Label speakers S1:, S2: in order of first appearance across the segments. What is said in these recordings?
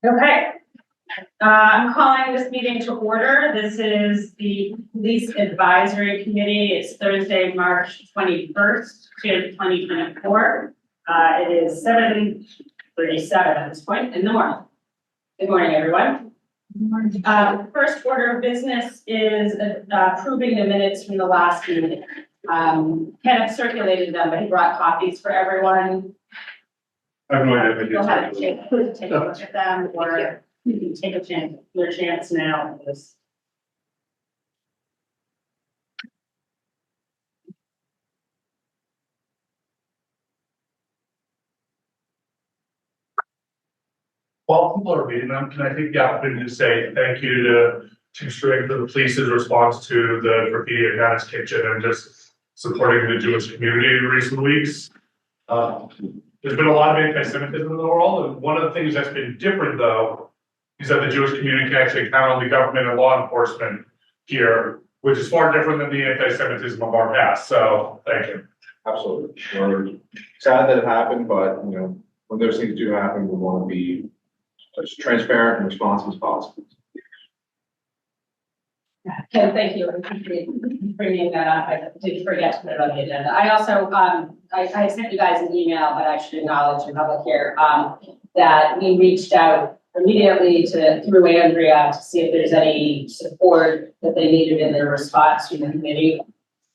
S1: Okay, I'm calling this meeting to order. This is the Police Advisory Committee. It's Thursday, March 21st, 2024. It is 7:37 at this point in the morning. Good morning, everyone. First order of business is approving the minutes from the last meeting. Kenneth circulated them, but he brought copies for everyone.
S2: I have no idea if
S1: You'll have
S2: I
S1: to
S2: did.
S1: take a look at them, or you can take your chance now.
S2: While people are reading them, can I take the opportunity to say thank you to Chief String for the police's response to the graffiti at Nana's Kitchen and just supporting the Jewish community in recent weeks. There's been a lot of anti-Semitism in the world, and one of the things that's been different, though, is that the Jewish community can actually count on the government and law enforcement here, which is far different than the anti-Semitism of our past. So, thank you.
S3: Absolutely. We're sad that it happened, but when those things do happen, we want to be as transparent and responsive as possible.
S1: Ken, thank you. I appreciate bringing that up. I did forget to put it on the agenda. I also, I sent you guys an email, but I should acknowledge in public here, that we reached out immediately through Andrea to see if there's any support that they needed in their response to the committee.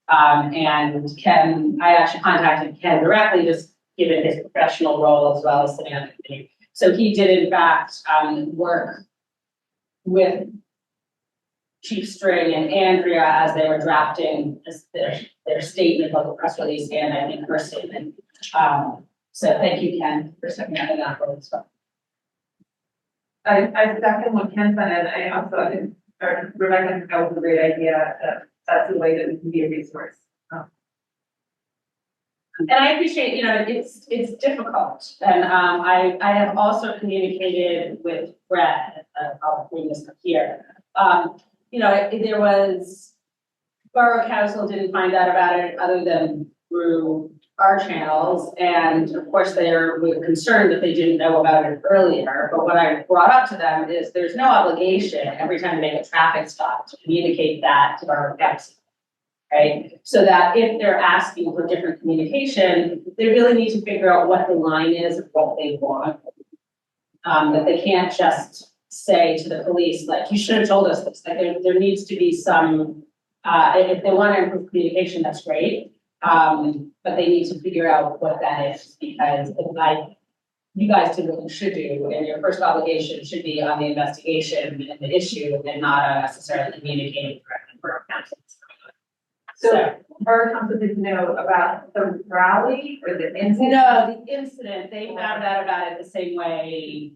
S1: And Ken, I actually contacted Ken directly, just given his professional role as well as sitting on the committee. So he did in fact work with Chief String and Andrea as they were drafting their statement of the press release and I think her statement. So thank you, Ken, for stepping up in that role as well.
S4: I second what Ken said, and I also think Rebecca think that was a great idea. That's the way that we can be a resource.
S1: And I appreciate, it's difficult. And I have also communicated with Brett, I'll bring this up here. There was, Borough Council didn't find out about it other than through our channels. And of course, they were concerned that they didn't know about it earlier. But what I brought up to them is there's no obligation every time they make a traffic stop to communicate that to Borough Council. Right? So that if they're asking for different communication, they really need to figure out what the line is of what they want. That they can't just say to the police, like, you should have told us this. Like there needs to be some, if they want to improve communication, that's great. But they need to figure out what that is, because you guys do what you should do, and your first obligation should be on the investigation and the issue, and not necessarily communicating directly for council.
S4: So Borough Council didn't know about the rally or the incident?
S1: No, the incident, they found out about it the same way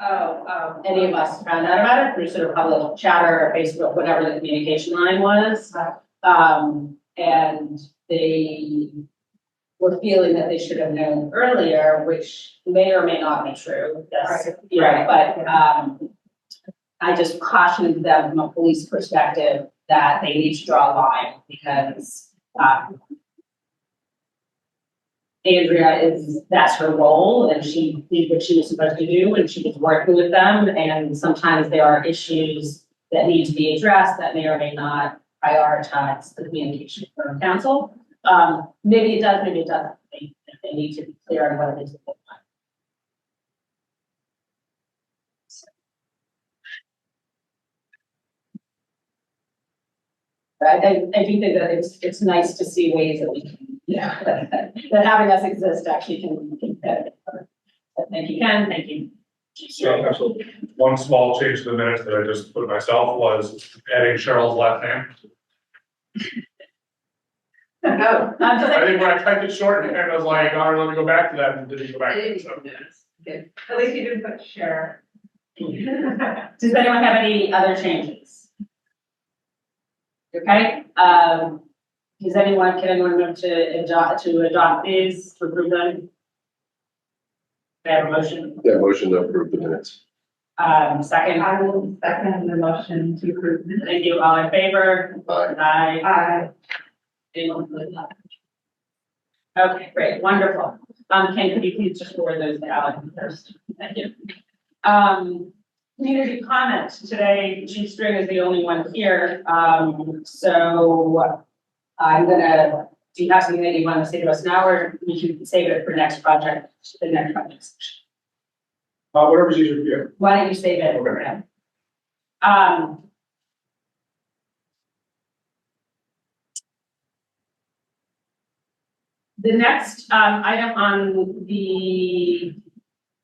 S1: any of us found out about it through sort of public chatter or Facebook, whatever the communication line was. And they were feeling that they should have known earlier, which may or may not be true. Yes, right. But I just cautioned them from a police perspective that they need to draw a line, because Andrea that's her role, and she did what she was supposed to do, and she was working with them. And sometimes there are issues that need to be addressed that may or may not prioritize the communication from council. Maybe it does, maybe it doesn't. They need to be clear on what it is. I do think that it's nice to see ways that we can, that having us exist actually can benefit. Thank you, Ken. Thank you.
S2: So, absolutely. One small change to the minutes that I just put myself was adding Cheryl's last name.
S4: No.
S2: I think when I typed it short and I was like, all right, let me go back to that, and didn't go back to it. So.
S4: Good. At least you didn't put share.
S1: Does anyone have any other changes? Okay. Can anyone move to adopt these, to approve them? May I have a motion?
S3: Yeah, motion to approve the minutes.
S1: Second.
S4: I will second the motion to approve.
S1: Thank you. All in favor?
S3: Aye.
S1: Aye. Anyone opposed? Okay, great, wonderful. Ken, could you please just forward those to Alan first? Thank you. Community comment. Today, Chief String is the only one here. So I'm gonna, do you have something that you want to say to us now, or we can save it for next project, the next project section?
S3: Whatever's easier for you.
S1: Why don't you save it for him? The next item on the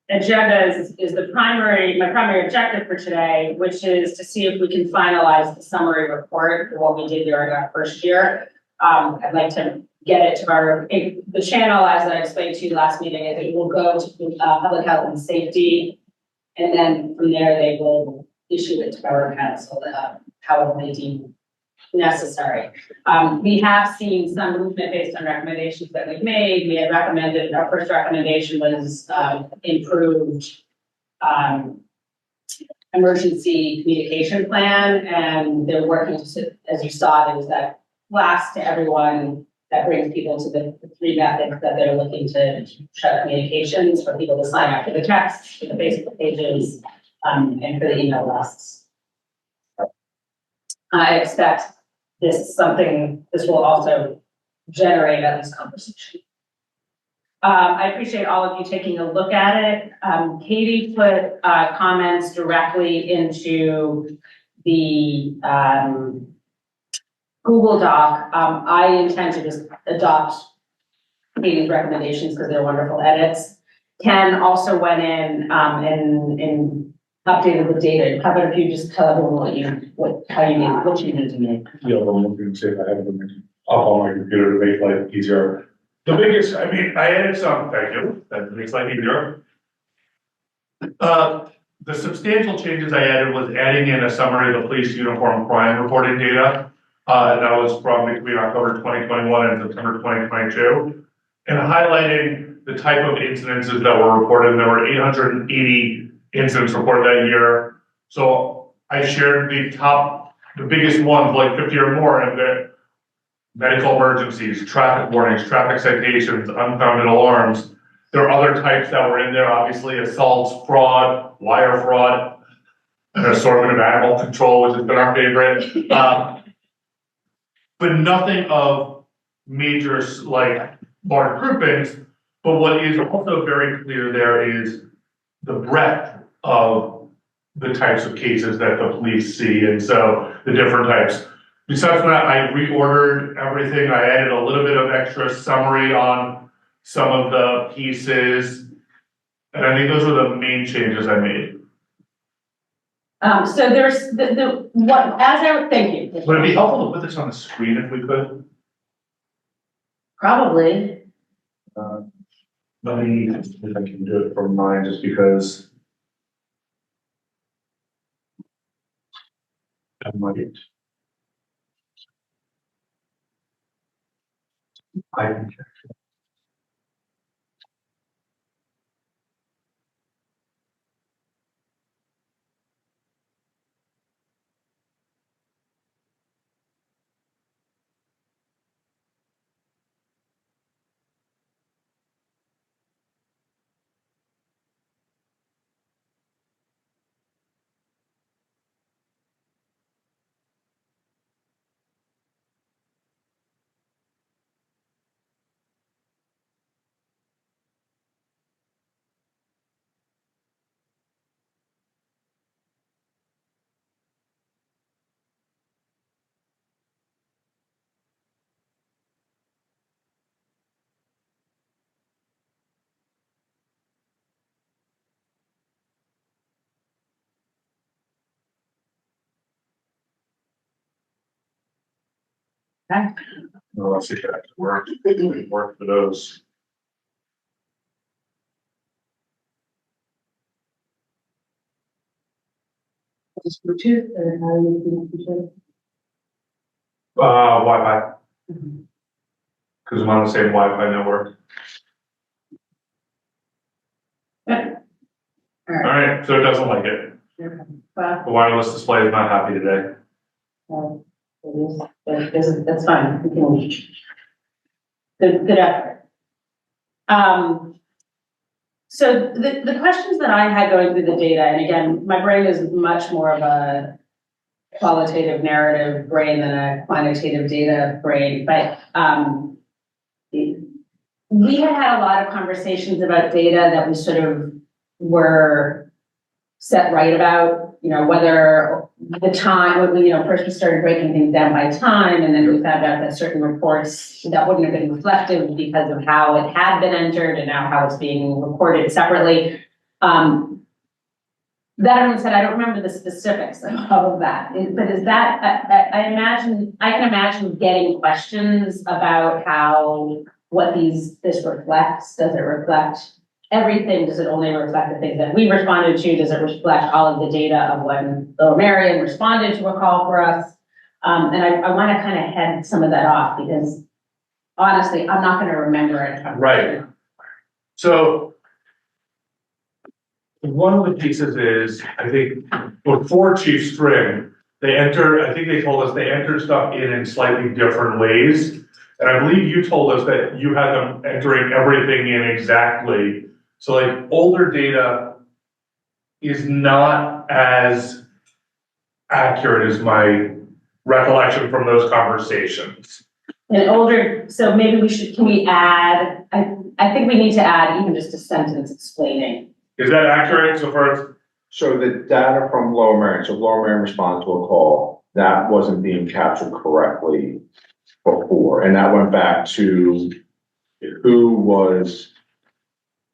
S1: agenda is my primary objective for today, which is to see if we can finalize the summary report for what we did during our first year. I'd like to get it to the channel, as I explained to you last meeting, is it will go to public health and safety. And then from there, they will issue it to Borough Council, however they deem necessary. We have seen some movement based on recommendations that we've made. We had recommended, our first recommendation was improved emergency communication plan, and they're working to, as you saw, there was that blast to everyone that brings people to the three methods that they're looking to shut communications for people to sign up for the texts, for the Facebook pages, and for the email lists. I expect this will also generate at least conversation. I appreciate all of you taking a look at it. Katie put comments directly into the Google Doc. I intend to just adopt Katie's recommendations because they're wonderful edits. Ken also went in and updated the data. How about if you just tell everyone what you need to make?
S2: Yeah, well, I'm going to say I have them up on my computer to make life easier. The biggest, I added some, thank you, that makes life easier. The substantial changes I added was adding in a summary of the police uniform crime reporting data. And that was from between October 2021 and September 2022. And highlighting the type of incidences that were reported. There were 880 incidents reported that year. So I shared the biggest ones, like 50 or more, and the medical emergencies, traffic warnings, traffic citations, unfounded alarms. There are other types that were in there, obviously assaults, fraud, wire fraud, an assortment of animal control, which has been our favorite. But nothing of major, like, large groupings. But what is also very clear there is the breadth of the types of cases that the police see, and so the different types. Besides that, I reordered everything. I added a little bit of extra summary on some of the pieces, and I think those are the main changes I made.
S1: So there's thank you.
S2: Would it be helpful to put this on the screen if we could?
S1: Probably.
S2: Let me, if I can do it from mine, just because. I might. I can check.
S1: Okay.
S2: No, let's see if that worked. It worked for those.
S1: Just Bluetooth, or how are you using Bluetooth?
S2: Wi-Fi, because I'm on the same Wi-Fi network. All right, so it doesn't like it.
S1: Well,
S2: The wireless display is not happy today.
S1: that's fine. We can. Good effort. So the questions that I had going through the data, and again, my brain is much more of a qualitative narrative brain than a quantitative data brain, but, we had a lot of conversations about data that we sort of were set right about, you know, whether the time, when we, first we started breaking things down by time, and then we found out that certain reports that wouldn't have been reflective because of how it had been entered and now how it's being recorded separately. That everyone said, I don't remember the specifics of all of that, but is that, I can imagine getting questions about what this reflects. Does it reflect everything? Does it only reflect the things that we responded to? Does it reflect all of the data of when Lower Merion responded to a call for us? And I want to kind of head some of that off because honestly, I'm not going to remember it.
S2: Right. So one of the pieces is, I think, before Chief String, I think they told us they entered stuff in slightly different ways. And I believe you told us that you had them entering everything in exactly. So like older data is not as accurate as my recollection from those conversations.
S1: And older, so maybe can we add, I think we need to add even just a sentence explaining.
S2: Is that accurate so far as?
S3: So the data from Lower Merion, so Lower Merion responded to a call, that wasn't being captured correctly before, and that went back to who was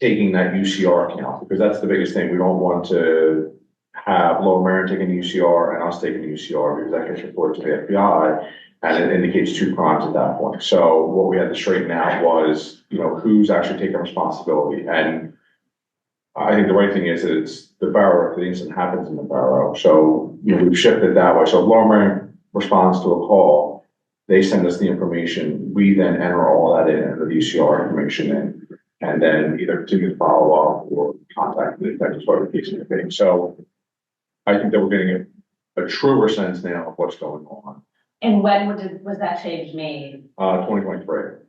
S3: taking that UCR account, because that's the biggest thing. We don't want to have Lower Merion taking the UCR and us taking the UCR, because that gets reported to the FBI and it indicates two crimes at that point. So what we had to straighten out was, who's actually taking responsibility. And I think the right thing is that it's the borough, if the incident happens in the borough. So, we've shifted that way. So Lower Merion responds to a call. They send us the information. We then enter all that in, enter the UCR information in, and then either continue to follow up or contact the detectives for the case in the thing. So I think that we're getting a truer sense now of what's going on.
S1: And when was that change made?
S3: 2023.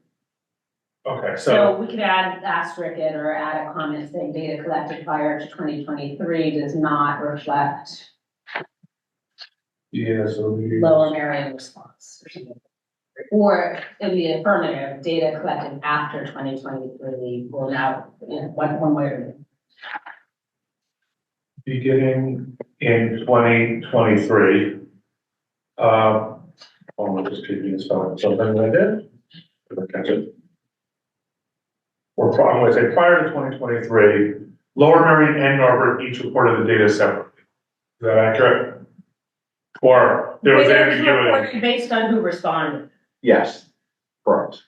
S2: Okay,
S1: So we could add asterisk it or add a comment saying data collected prior to 2023 does not reflect
S2: yeah, so
S1: Lower Merion response. Or in the affirmative, data collected after 2023 will now, one way or the other.
S2: beginning in 2023. I'll just keep you spelling something like that. Catch it. I'm going to say prior to 2023, Lower Merion and Narberth each reported the data separately. Is that accurate? Or there was ambiguity?
S1: Based on who responded.
S3: Yes, correct.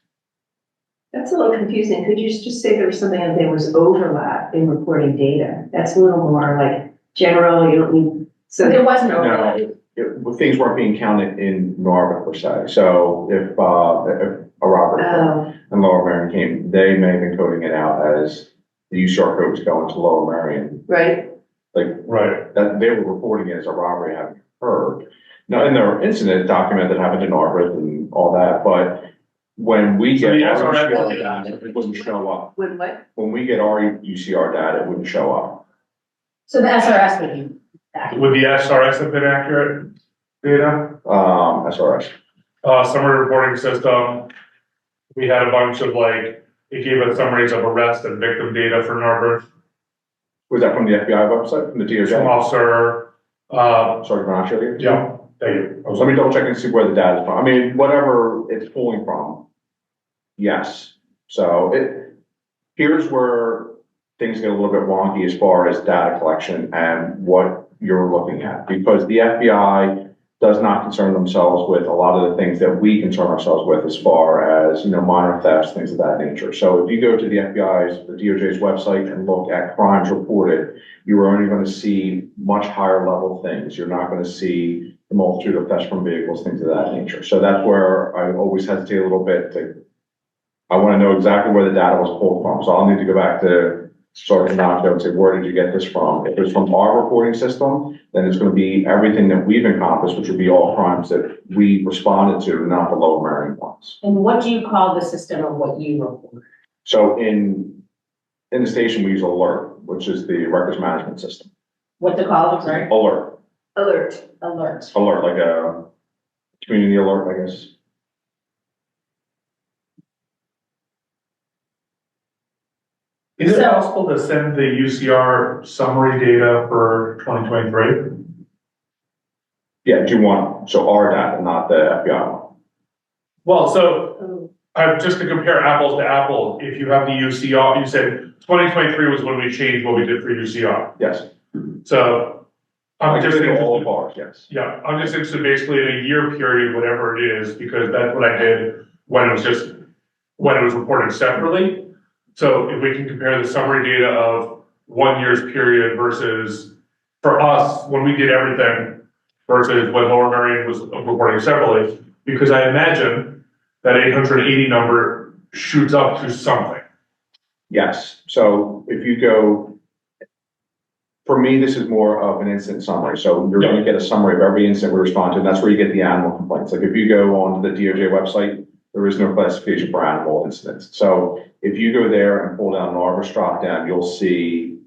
S5: That's a little confusing. Could you just say there was something that there was overlap in reporting data? That's a little more like general, you don't need,
S1: So there was no overlap.
S3: Things weren't being counted in Narberth per se. So if a robber and Lower Merion came, they may have been coding it out as the UCR code was going to Lower Merion.
S5: right?
S2: Right.
S3: That they were reporting it as a robbery having occurred. Now, in their incident document that happened in Narberth and all that, but when we get our UCR data, it wouldn't show up.
S5: With what?
S3: When we get our UCR data, it wouldn't show up.
S1: So the SRS would be accurate.
S2: Would the SRS have been accurate data?
S3: SRS.
S2: Summary reporting system. We had a bunch of it gave us summaries of arrest and victim data for Narberth.
S3: Was that from the FBI website, from the
S2: Some
S3: DOJ?
S2: officer,
S3: Sorry, not sure.
S2: yeah, thank you.
S3: Let me double check and see where the data is from. I mean, whatever it's pulling from. Yes. So here's where things get a little bit wonky as far as data collection and what you're looking at, because the FBI does not concern themselves with a lot of the things that we concern ourselves with as far as, minor thefts, things of that nature. So if you go to the FBI's, the DOJ's website and look at crimes reported, you are only going to see much higher level things. You're not going to see the multitude of thefts from vehicles, things of that nature. So that's where I always hesitate a little bit I want to know exactly where the data was pulled from. So I'll need to go back to Sergeant Nacho and say, where did you get this from? If it's from our reporting system, then it's going to be everything that we've encompassed, which would be all crimes that we responded to, not the Lower Merion ones.
S1: And what do you call the system of what you report?
S3: So in in the station, we use Alert, which is the records management system.
S1: What's it called, sorry?
S3: Alert,
S1: Alert.
S3: like a community alert, I guess.
S2: Is it
S1: So-
S2: possible to send the UCR summary data for 2023?
S3: Yeah, do you want, so our data, not the FBI one?
S2: Well, so just to compare apples to apples, if you have the UCR, you said 2023 was when we changed what we did for UCR.
S3: Yes.
S2: So I'm just
S3: All
S2: interested,
S3: of ours, yes.
S2: yeah, I'm just interested basically in a year period, whatever it is, because that's what I did when it was reported separately. So if we can compare the summary data of 1 year's period versus, for us, when we did everything versus when Lower Merion was reporting separately, because I imagine that 880 number shoots up to something.
S3: Yes, so if you go, for me, this is more of an incident summary, so you're gonna get a summary of every incident we respond to, and that's where you get the animal complaints. Like if you go on the DOJ website, there is no classification for animal incidents. So if you go there and pull down an Arborist drop down, you'll see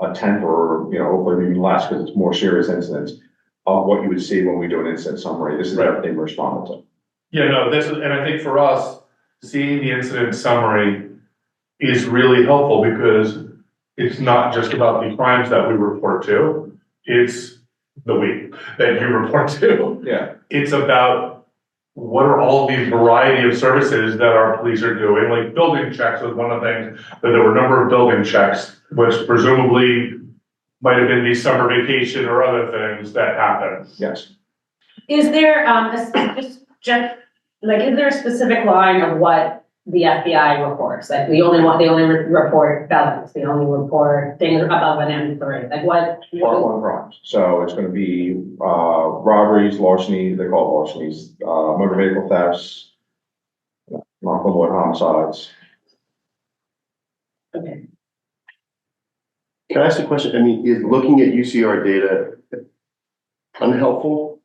S3: a tenth or, hopefully even less, because it's more serious incidents of what you would see when we do an incident summary. This is
S2: Right.
S3: everything we responded to.
S2: Yeah, no, and I think for us, seeing the incident summary is really helpful because it's not just about the crimes that we report to, it's the week that you report to.
S3: Yeah,
S2: It's about what are all these variety of services that our police are doing, like building checks was one of the things, that there were a number of building checks, which presumably might have been the summer vacation or other things that happened.
S3: yes.
S1: Is there, is there a specific line of what the FBI reports? Like, they only report felons, they only report things above an M3, like what?
S3: Part one crimes. So it's gonna be, robberies, larceny, they call it larcenies, motor vehicle thefts, knock on wood, homicides.
S1: Okay.
S6: Can I ask a question? I mean, is looking at UCR data unhelpful?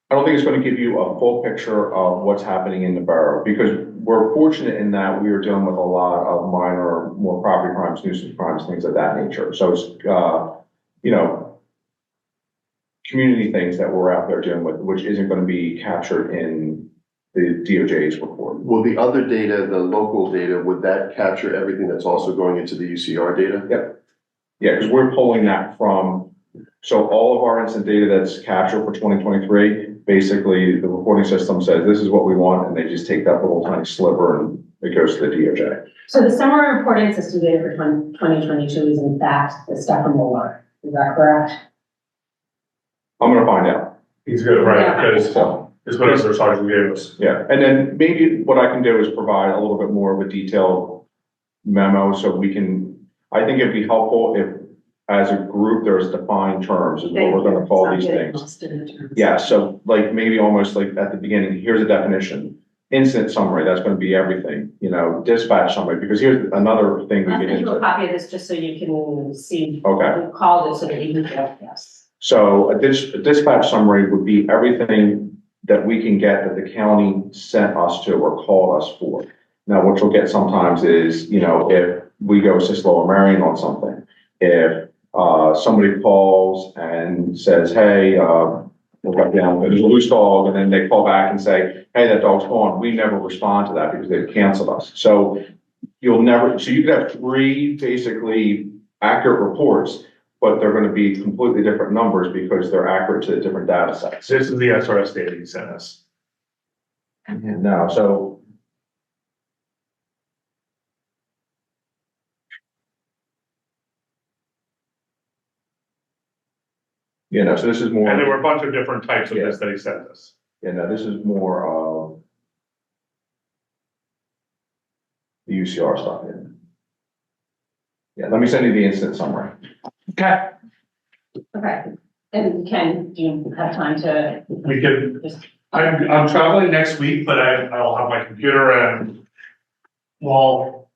S3: I don't think it's gonna give you a full picture of what's happening in the borough, because we're fortunate in that we are dealing with a lot of minor, more property crimes, nuisance crimes, things of that nature. So it's, community things that we're out there dealing with, which isn't gonna be captured in the DOJ's report.
S6: Will the other data, the local data, would that capture everything that's also going into the UCR data?
S3: Yeah, because we're pulling that from, so all of our incident data that's captured for 2023, basically the reporting system says, this is what we want, and they just take that little tiny sliver and it goes to the DOJ.
S1: So the summer reporting system data for 2022 is in fact the stuff from Mueller, is that correct?
S3: I'm gonna find out.
S2: He's good, right, because
S3: So,
S2: it's what our sergeant gave us.
S3: yeah, and then maybe what I can do is provide a little bit more of a detailed memo, so we can, I think it'd be helpful if, as a group, there's defined terms, is what we're gonna call these things. Yeah, so like, maybe almost like at the beginning, here's a definition. Incident summary, that's gonna be everything, dispatch summary, because here's another thing we
S1: I'll
S3: get
S1: send you a
S3: into.
S1: copy of this just so you can see.
S3: Okay.
S1: who called it so that you can go, yes.
S3: So a dispatch summary would be everything that we can get that the county sent us to or called us for. Now, what you'll get sometimes is, if we go assist Lower Merion on something, if somebody calls and says, hey, we'll cut down, there's a loose dog, and then they call back and say, hey, that dog's gone. We never respond to that because they've canceled us. So you could have three basically accurate reports, but they're going to be completely different numbers because they're accurate to different data sets.
S2: This is the SRS data he sent us.
S3: No, so. So this is more.
S2: And there were a bunch of different types of this that he sent us.
S3: This is more of the UCR stuff. Yeah, let me send you the incident summary.
S2: Okay.
S1: Okay, and Ken, do you have time to
S2: We can,
S1: just,
S2: I'm traveling next week, but I'll have my computer and we'll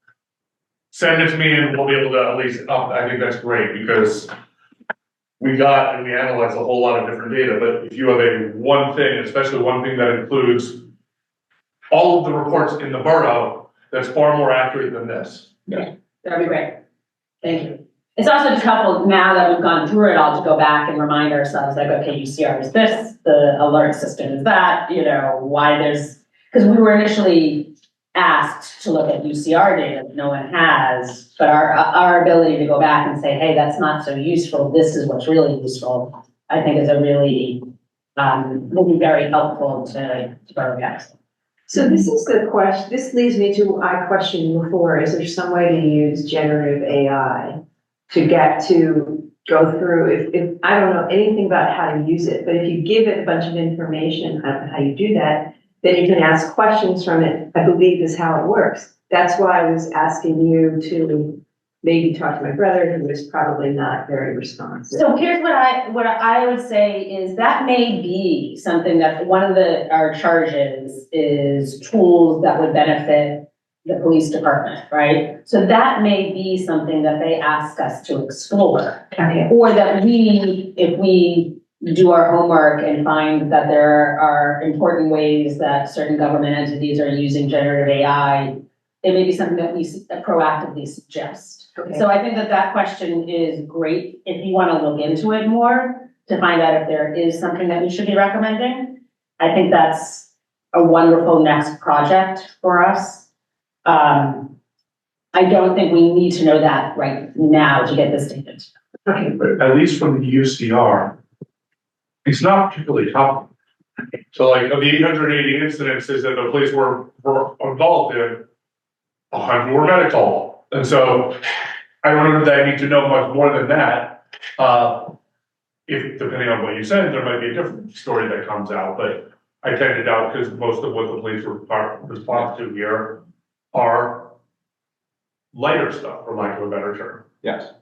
S2: send it to me and we'll be able to at least, I think that's great because we analyze a whole lot of different data, but if you have one thing, especially one thing that includes all of the reports in the borough, that's far more accurate than this.
S1: That'd be great. Thank you. It's also just helpful now that we've gone through it all to go back and remind ourselves like, okay, UCR is this, the alert system is that, why there's, because we were initially asked to look at UCR data that no one has, but our ability to go back and say, hey, that's not so useful, this is what's really useful, I think is a really, will be very helpful to our guys.
S5: So this is the question, this leads me to my question before, is there some way to use generative AI to go through, if I don't know anything about how to use it, but if you give it a bunch of information on how you do that, then you can ask questions from it, I believe is how it works. That's why I was asking you to maybe talk to my brother, who is probably not very responsive.
S1: So here's what I would say is that may be something that one of our charges is tools that would benefit the police department, right? So that may be something that they ask us to explore.
S5: Okay.
S1: Or that if we do our homework and find that there are important ways that certain government entities are using generative AI, it may be something that we proactively suggest.
S5: Okay.
S1: So I think that question is great if you want to look into it more to find out if there is something that we should be recommending. I think that's a wonderful next project for us. I don't think we need to know that right now to get this data.
S5: Okay.
S2: But at least from the UCR, it's not particularly tough. So like of the 880 incidences that the police were involved in, 100 were medical. And so I don't know that I need to know much more than that. If depending on what you said, there might be a different story that comes out, but I tend to doubt because most of what the police respond to here are lighter stuff, for lack of a better term.
S3: Yes.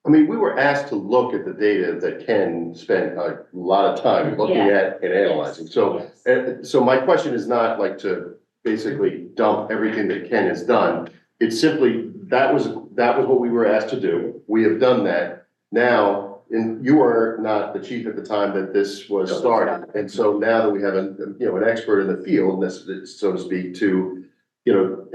S6: I mean, we were asked to look at the data that Ken spent a lot of time looking
S1: Yeah.
S6: at and analyzing. So,
S1: Yes.
S6: so my question is not like to basically dump everything that Ken has done. It's simply, that was what we were asked to do. We have done that. Now, and you were not the chief at the time that this was started. And so now that we have an expert in the field, so to speak, to,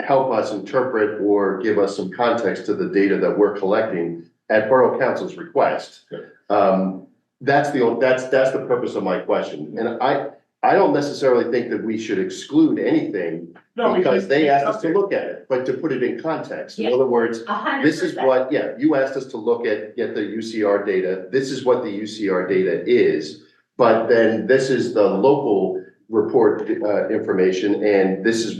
S6: help us interpret or give us some context to the data that we're collecting at Borough Council's request. That's the purpose of my question. And I don't necessarily think that we should exclude anything because they asked us to look at it, but to put it in context. In
S1: Yeah.
S6: other words,
S1: 100%.
S6: this is what, you asked us to get the UCR data. This is what the UCR data is. But then this is the local report information, and this is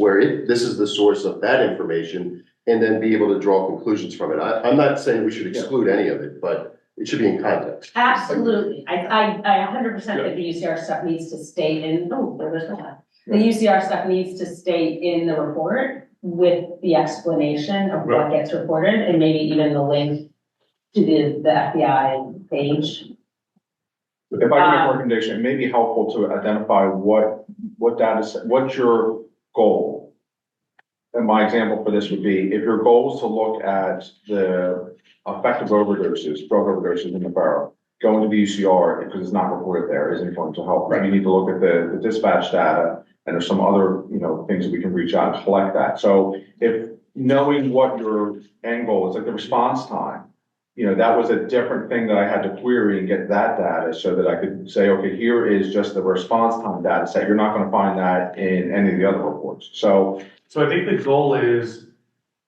S6: the source of that information, and then be able to draw conclusions from it. I'm not saying we should exclude any of it, but it should be in context.
S1: Absolutely. I 100% think the UCR stuff needs to stay in, there's that. The UCR stuff needs to stay in the report with the explanation of what gets reported and maybe even the link to the FBI page.
S7: If I can make a recommendation, it may be helpful to identify what data set, what's your goal? And my example for this would be, if your goal is to look at the effective overdoses, drug overdoses in the borough, going to the UCR, because it's not reported there, isn't going to help. You need to look at the dispatch data, and there's some other, things that we can reach out and collect that. So if knowing what your end goal is, like the response time, that was a different thing that I had to query and get that data so that I could say, okay, here is just the response time data set. You're not going to find that in any of the other reports. So
S2: I think the goal is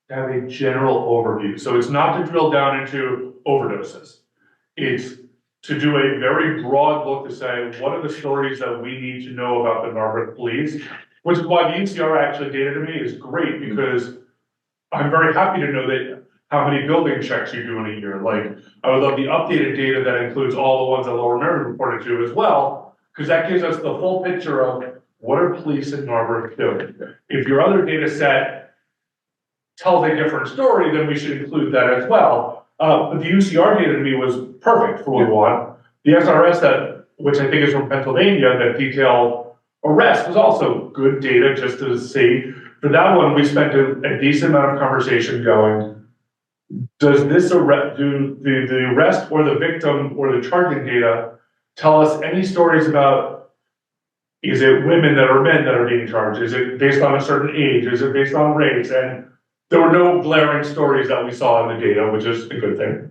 S2: to have a general overview. So it's not to drill down into overdoses. It's to do a very broad look to say, what are the stories that we need to know about the Narberth police? Which is why the UCR actually data to me is great, because I'm very happy to know that how many building checks you do in a year. Like, I would love the updated data that includes all the ones that Lower Merion reported to as well, because that gives us the full picture of what are police in Narberth doing. If your other data set tells a different story, then we should include that as well. But the UCR data to me was perfect for what we want. The SRS which I think is from Pennsylvania, that detailed arrests was also good data just to see. For that one, we spent a decent amount of conversation going, does this arrest, do the arrest or the victim or the charging data tell us any stories about Is it women that are men that are being charged? Is it based on a certain age? Is it based on race? And there were no glaring stories that we saw in the data, which is a good thing.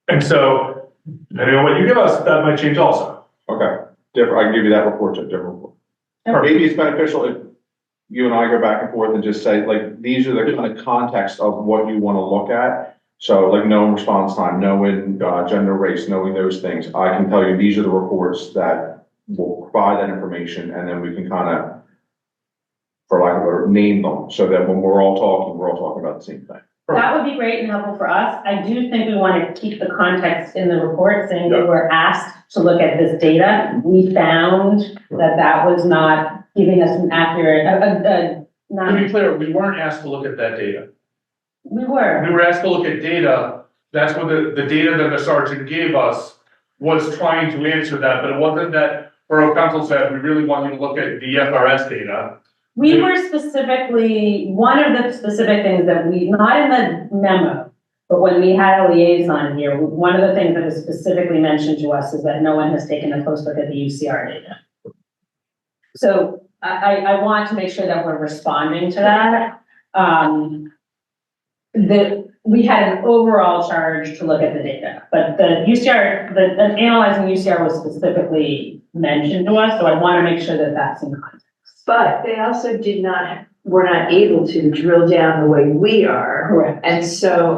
S2: And so, depending on what you give us, that might change also.
S7: Okay, different, I can give you that report, different report. Maybe it's beneficial if you and I go back and forth and just say, like, these are the kind of context of what you want to look at. So like knowing response time, knowing gender, race, knowing those things, I can tell you, these are the reports that will provide that information, and then we can kind of, for lack of a better, name them, so that when we're all talking about the same thing.
S1: That would be great and helpful for us. I do think we want to keep the context in the report, saying we were asked to look at this data. We found that that was not giving us an accurate,
S2: To be clear, we weren't asked to look at that data.
S1: we were.
S2: We were asked to look at data. That's what the data that the sergeant gave us was trying to answer that, but it wasn't that Borough Council said, we really want you to look at the FRS data.
S1: We were specifically, one of the specific things that we, not in the memo, but when we had a liaison here, one of the things that was specifically mentioned to us is that no one has taken a close look at the UCR data. So I want to make sure that we're responding to that. We had an overall charge to look at the data, but the UCR, the analyzing UCR was specifically mentioned to us, so I want to make sure that that's in context.
S5: But they also were not able to drill down the way we are.
S1: Correct.
S5: And so,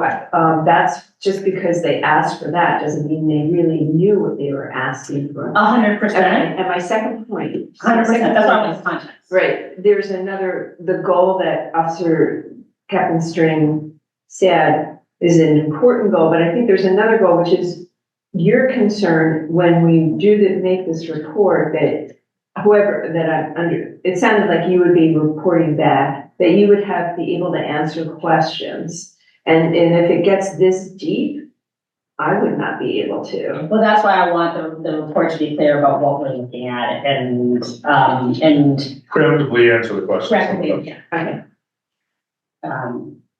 S5: that's just because they asked for that, doesn't mean they really knew what they were asking for.
S1: 100%.
S5: Okay, and my second point.
S1: 100%, that's why I want context.
S5: Right, there's the goal that Officer Captain String said is an important goal, but I think there's another goal, which is your concern when we make this report that whoever that I'm under, it sounded like you would be reporting back, that you would be able to answer questions. And if it gets this deep, I would not be able to.
S1: Well, that's why I want the report to be clear about what we're looking at and
S2: Preemptively answer the question.
S1: correctly, yeah.
S5: Okay.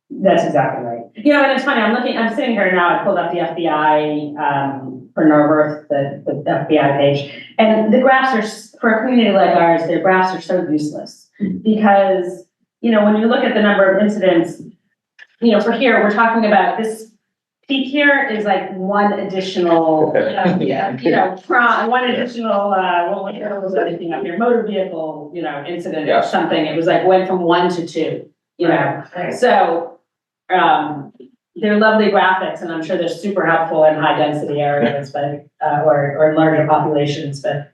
S1: That's exactly right. You know, and it's funny, I'm sitting here now, I pulled up the FBI, for Norworth, the FBI page, and the graphs for a community like ours, their graphs are so useless. Because, you know, when you look at the number of incidents, you know, for here, we're talking about this peak here is like one additional, one additional, what was everything up here, motor vehicle, incident or
S7: Yes.
S1: something. It was like went from 1 to 2,
S4: Right.
S1: So, they're lovely graphics, and I'm sure they're super helpful in high density areas, but, or larger populations, but,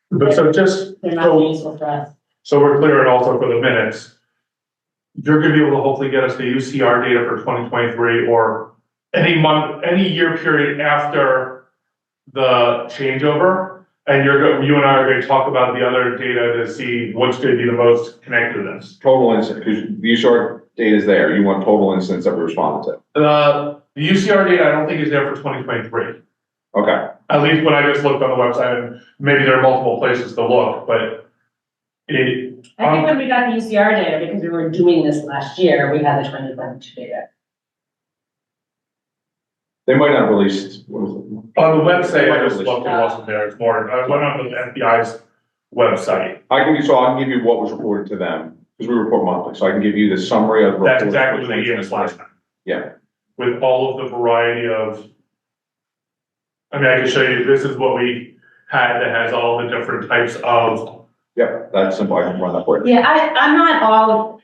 S2: But so just,
S1: they're not useful for us.
S2: so we're clear and also for the minutes, you're gonna be able to hopefully get us the UCR data for 2023 or any month, any year period after the changeover. And you and I are gonna talk about the other data to see what's gonna be the most connected to this.
S7: Total incident, because the UCR data is there, you want total incidents that we responded to.
S2: The UCR data, I don't think is there for 2023.
S7: Okay,
S2: At least when I just looked on the website, and maybe there are multiple places to look, but
S1: I think when we got the UCR data, because we were doing this last year, we had the 2022 data.
S7: they might not release, what is it?
S2: on the website, I just looked, it wasn't there, it's more, I went on to the FBI's website.
S7: I can give you what was reported to them, because we report monthly, so I can give you the summary of.
S2: That's
S7: reports
S2: exactly
S7: for
S2: what they gave us last time.
S7: Yeah.
S2: With all of the variety of. I mean, I can show you, this is what we had that has all the different types of.
S7: Yep, that's simple, I can run that for you.
S1: Yeah, I'm not all,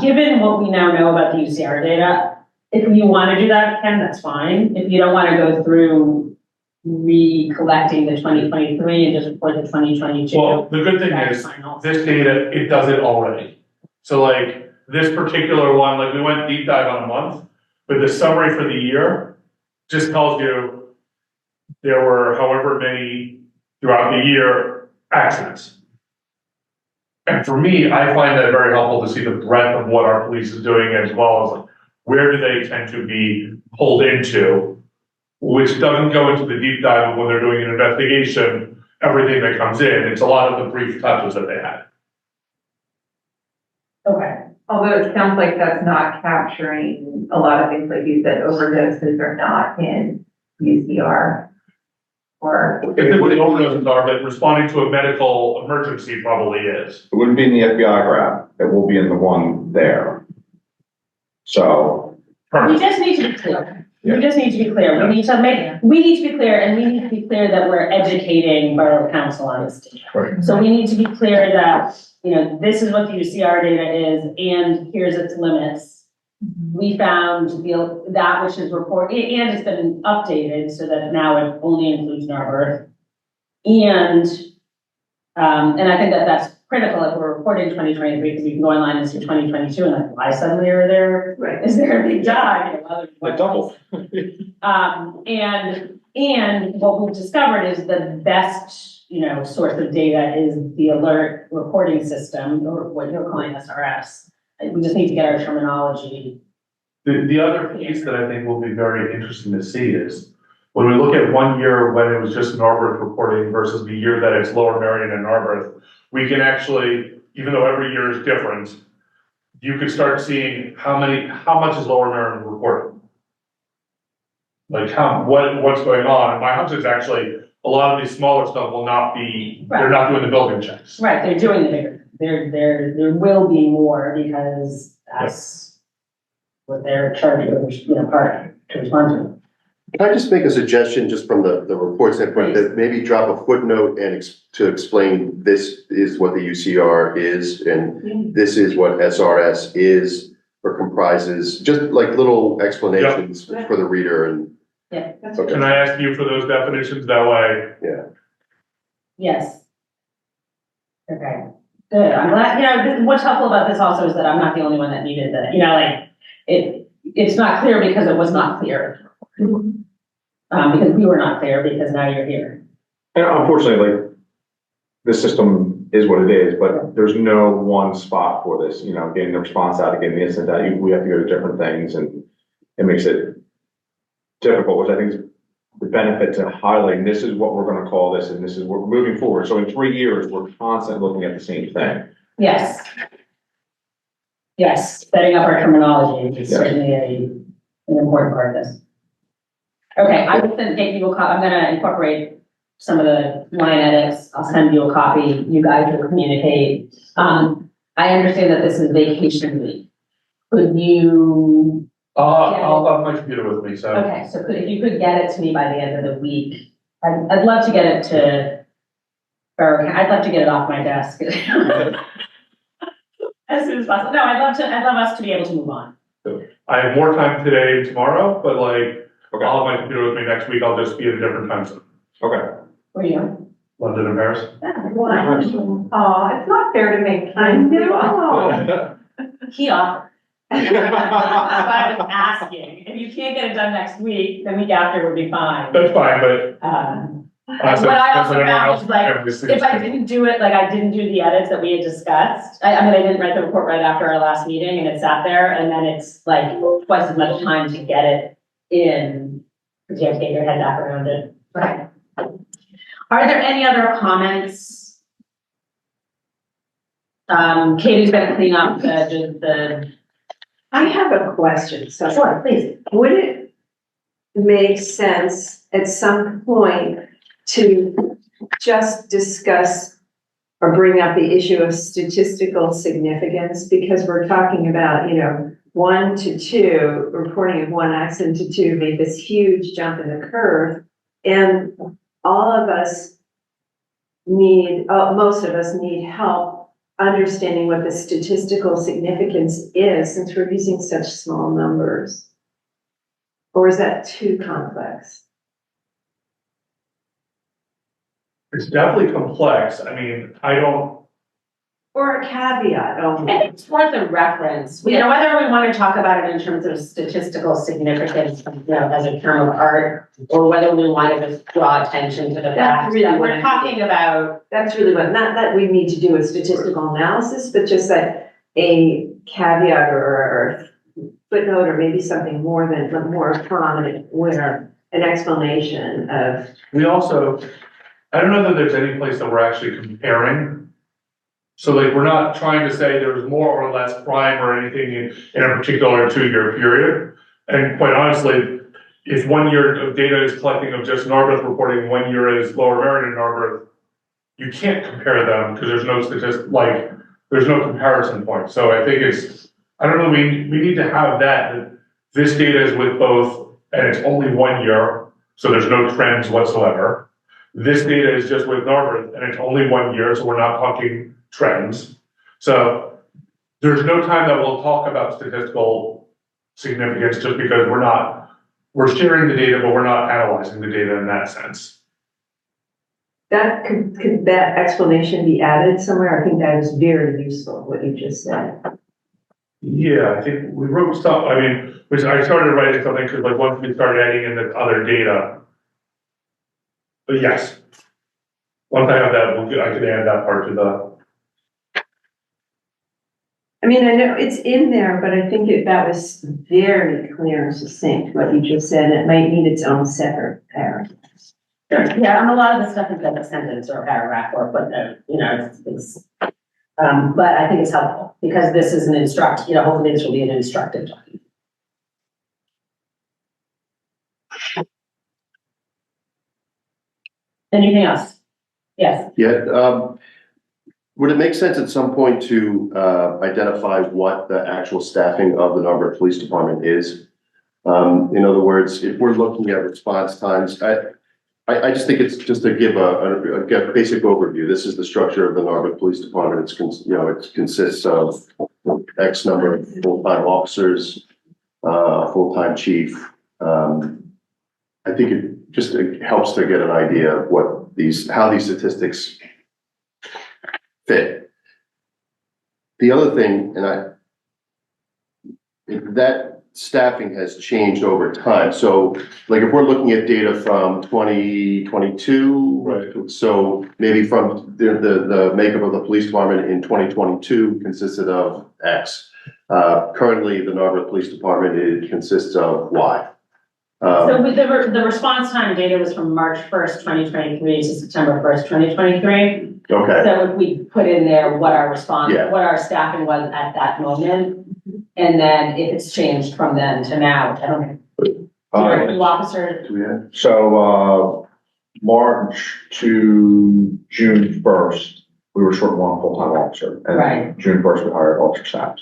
S1: given what we now know about the UCR data, if you want to do that, Ken, that's fine. If you don't want to go through recollecting the 2023 and just report the 2022.
S2: Well, the good thing
S1: that's
S2: is,
S1: fine also.
S2: this data, it does it already. So like, this particular one, like we went deep dive on a month, but the summary for the year just tells you there were however many throughout the year accidents. And for me, I find that very helpful to see the breadth of what our police is doing, as well as like, where do they tend to be pulled into, which doesn't go into the deep dive of when they're doing an investigation, everything that comes in. It's a lot of the brief touches that they had.
S1: Okay.
S4: Although it sounds like that's not capturing a lot of things, like you said, overdoses are not in UCR.
S5: or?
S2: If the overdoses are, but responding to a medical emergency probably is.
S7: It wouldn't be in the FBI grab, it will be in the one there. So,
S1: We just need to be clear. We
S7: Yeah.
S1: just need to be clear. We need to be clear, and we need to be clear that we're educating borough council on this data.
S2: Right.
S1: So we need to be clear that, you know, this is what the UCR data is, and here's its limits. We found that which is reported, and it's been updated so that now it only includes Narberth. And I think that that's critical if we're reporting 2023, because we can go online and see 2022 and like, why suddenly are there,
S5: Right.
S1: is there a big dive? You know, other-
S7: it doubled.
S1: And what we've discovered is the best, you know, source of data is the alert reporting system, or what you're calling SRS. We just need to get our terminology.
S2: The other piece that I think will be very interesting to see is when we look at 1 year when it was just Narberth reporting versus the year that it's Lower Merion and Narberth, we can actually, even though every year is different, you could start seeing how much is Lower Merion reporting? Like what's going on? And my hunch is actually a lot of these smaller stuff will not be, they're not doing the building checks.
S1: Right, they're doing the bigger, there will be more because that's what they're charged with, you know, part to respond to.
S6: Can I just make a suggestion just from the report standpoint, that maybe drop a footnote and to explain this is what the UCR is and this is what SRS is or comprises, just like little explanations for the reader and.
S1: Yeah.
S6: Okay.
S2: Can I ask you for those definitions that way?
S1: Yes. Okay, good, I'm glad, you know, what's helpful about this also is that I'm not the only one that needed that, you know, like, it's not clear because it was not clear. Because we were not clear, because now you're here.
S7: And unfortunately, like, the system is what it is, but there's no one spot for this, you know, getting the response out, getting the incident out, we have to go to different things, and it makes it difficult, which I think is the benefit to highlighting, this is what we're gonna call this, and this is, we're moving forward, so in 3 years, we're constantly looking at the same thing.
S1: Yes. Yes, setting up our terminology is
S7: Yeah.
S1: certainly an important part of this. Okay, I will send Kate you a copy. I'm gonna incorporate some of the line edits. I'll send you a copy. You guys will communicate. I understand that this is vacation week. Could you,
S2: I'll have my computer with me, so.
S1: okay, so if you could get it to me by the end of the week, I'd love to get it to, or I'd love to get it off my desk. As soon as possible. No, I'd love us to be able to move on.
S2: I have more time today and tomorrow, but like,
S7: Okay.
S2: I'll have my computer with me next week. I'll just be at a different time zone.
S7: Okay.
S1: Where are you going?
S2: London and Paris.
S4: Oh, it's not fair to make time.
S1: He offered. That's why I was asking. If you can't get it done next week, the week after would be fine.
S2: That's fine, but.
S1: What I also found is like, if I didn't do it, like I didn't do the edits that we had discussed, I mean, I didn't write the report right after our last meeting and it sat there and then it's like twice as much time to get it in, because you have to get your head back around it. Right. Are there any other comments? Katie's gonna clean up the.
S5: I have a question, so.
S1: Sure, please.
S5: Would it make sense at some point to just discuss or bring up the issue of statistical significance? Because we're talking about, you know, 1 to 2, reporting of 1 accident to 2 made this huge jump in the curve. And all of us most of us need help understanding what the statistical significance is, since we're using such small numbers. Or is that too complex?
S2: It's definitely complex. I mean, I don't,
S5: Or a caveat,
S1: I think it's worth a reference, you know, whether we want to talk about it in terms of statistical significance, you know, as a term of art, or whether we want to just draw attention to the fact
S5: really
S1: that
S5: what
S1: we're
S5: I
S1: talking about.
S5: that's really what, not that we need to do a statistical analysis, but just that a caveat or footnote, or maybe something more prominent, where an explanation of.
S2: we also, I don't know that there's any place that we're actually comparing. So like, we're not trying to say there's more or less crime or anything in a particular 2-year period. And quite honestly, if 1 year of data is collecting of just Narberth reporting, 1 year is Lower Merion and Narberth, you can't compare them because there's no there's no comparison point. So I think I don't know, we need to have that this data is with both, and it's only 1 year, so there's no trends whatsoever. This data is just with Narberth, and it's only 1 year, so we're not talking trends. So there's no time that we'll talk about statistical significance just because we're sharing the data, but we're not analyzing the data in that sense.
S5: That, could that explanation be added somewhere? I think that is very useful, what you just said.
S2: Yeah, I think we wrote stuff, I mean, which I started writing something because like once we started adding in the other data. But yes, once I have that, I can add that part to the.
S5: I mean, I know it's in there, but I think that was very clear and succinct, what you just said. It might need its own separate paragraph.
S1: Yeah, and a lot of the stuff is in a sentence or a paragraph or footnote, but I think it's helpful because this is hopefully this will be an instructive document. Anything else? Yes.
S6: Yeah, would it make sense at some point to identify what the actual staffing of the Narberth Police Department is? In other words, if we're looking at response times, I just think it's just to give a basic overview. This is the structure of the Narberth Police Department. It consists of X number of full-time officers, full-time chief. I think it helps to get an idea of how these statistics fit. The other thing, that staffing has changed over time. So like if we're looking at data from 2022,
S2: Right.
S6: So maybe from the makeup of the police department in 2022 consisted of X. Currently, the Narberth Police Department consists of Y.
S1: So with the response time data was from March 1st, 2023 to September 1st, 2023.
S6: Okay.
S1: So if we put in there what our
S6: Yeah.
S1: what our staffing was at that moment, and then if it's changed from then to now, I don't know. New officer,
S6: Do we have?
S7: So, March to June 1st, we were short one full-time officer. And
S1: Right.
S7: June 1st, we hired officer staff,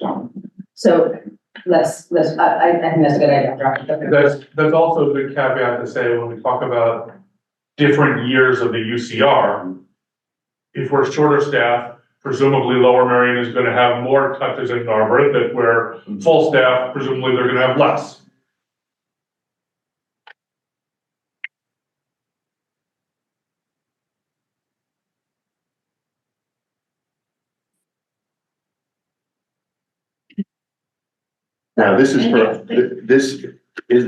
S1: so I think that's a good idea.
S2: That's also a good caveat to say when we talk about different years of the UCR. If we're shorter staff, presumably Lower Merion is gonna have more touches in Narberth. If we're full staff, presumably they're gonna have less.
S6: Now, this is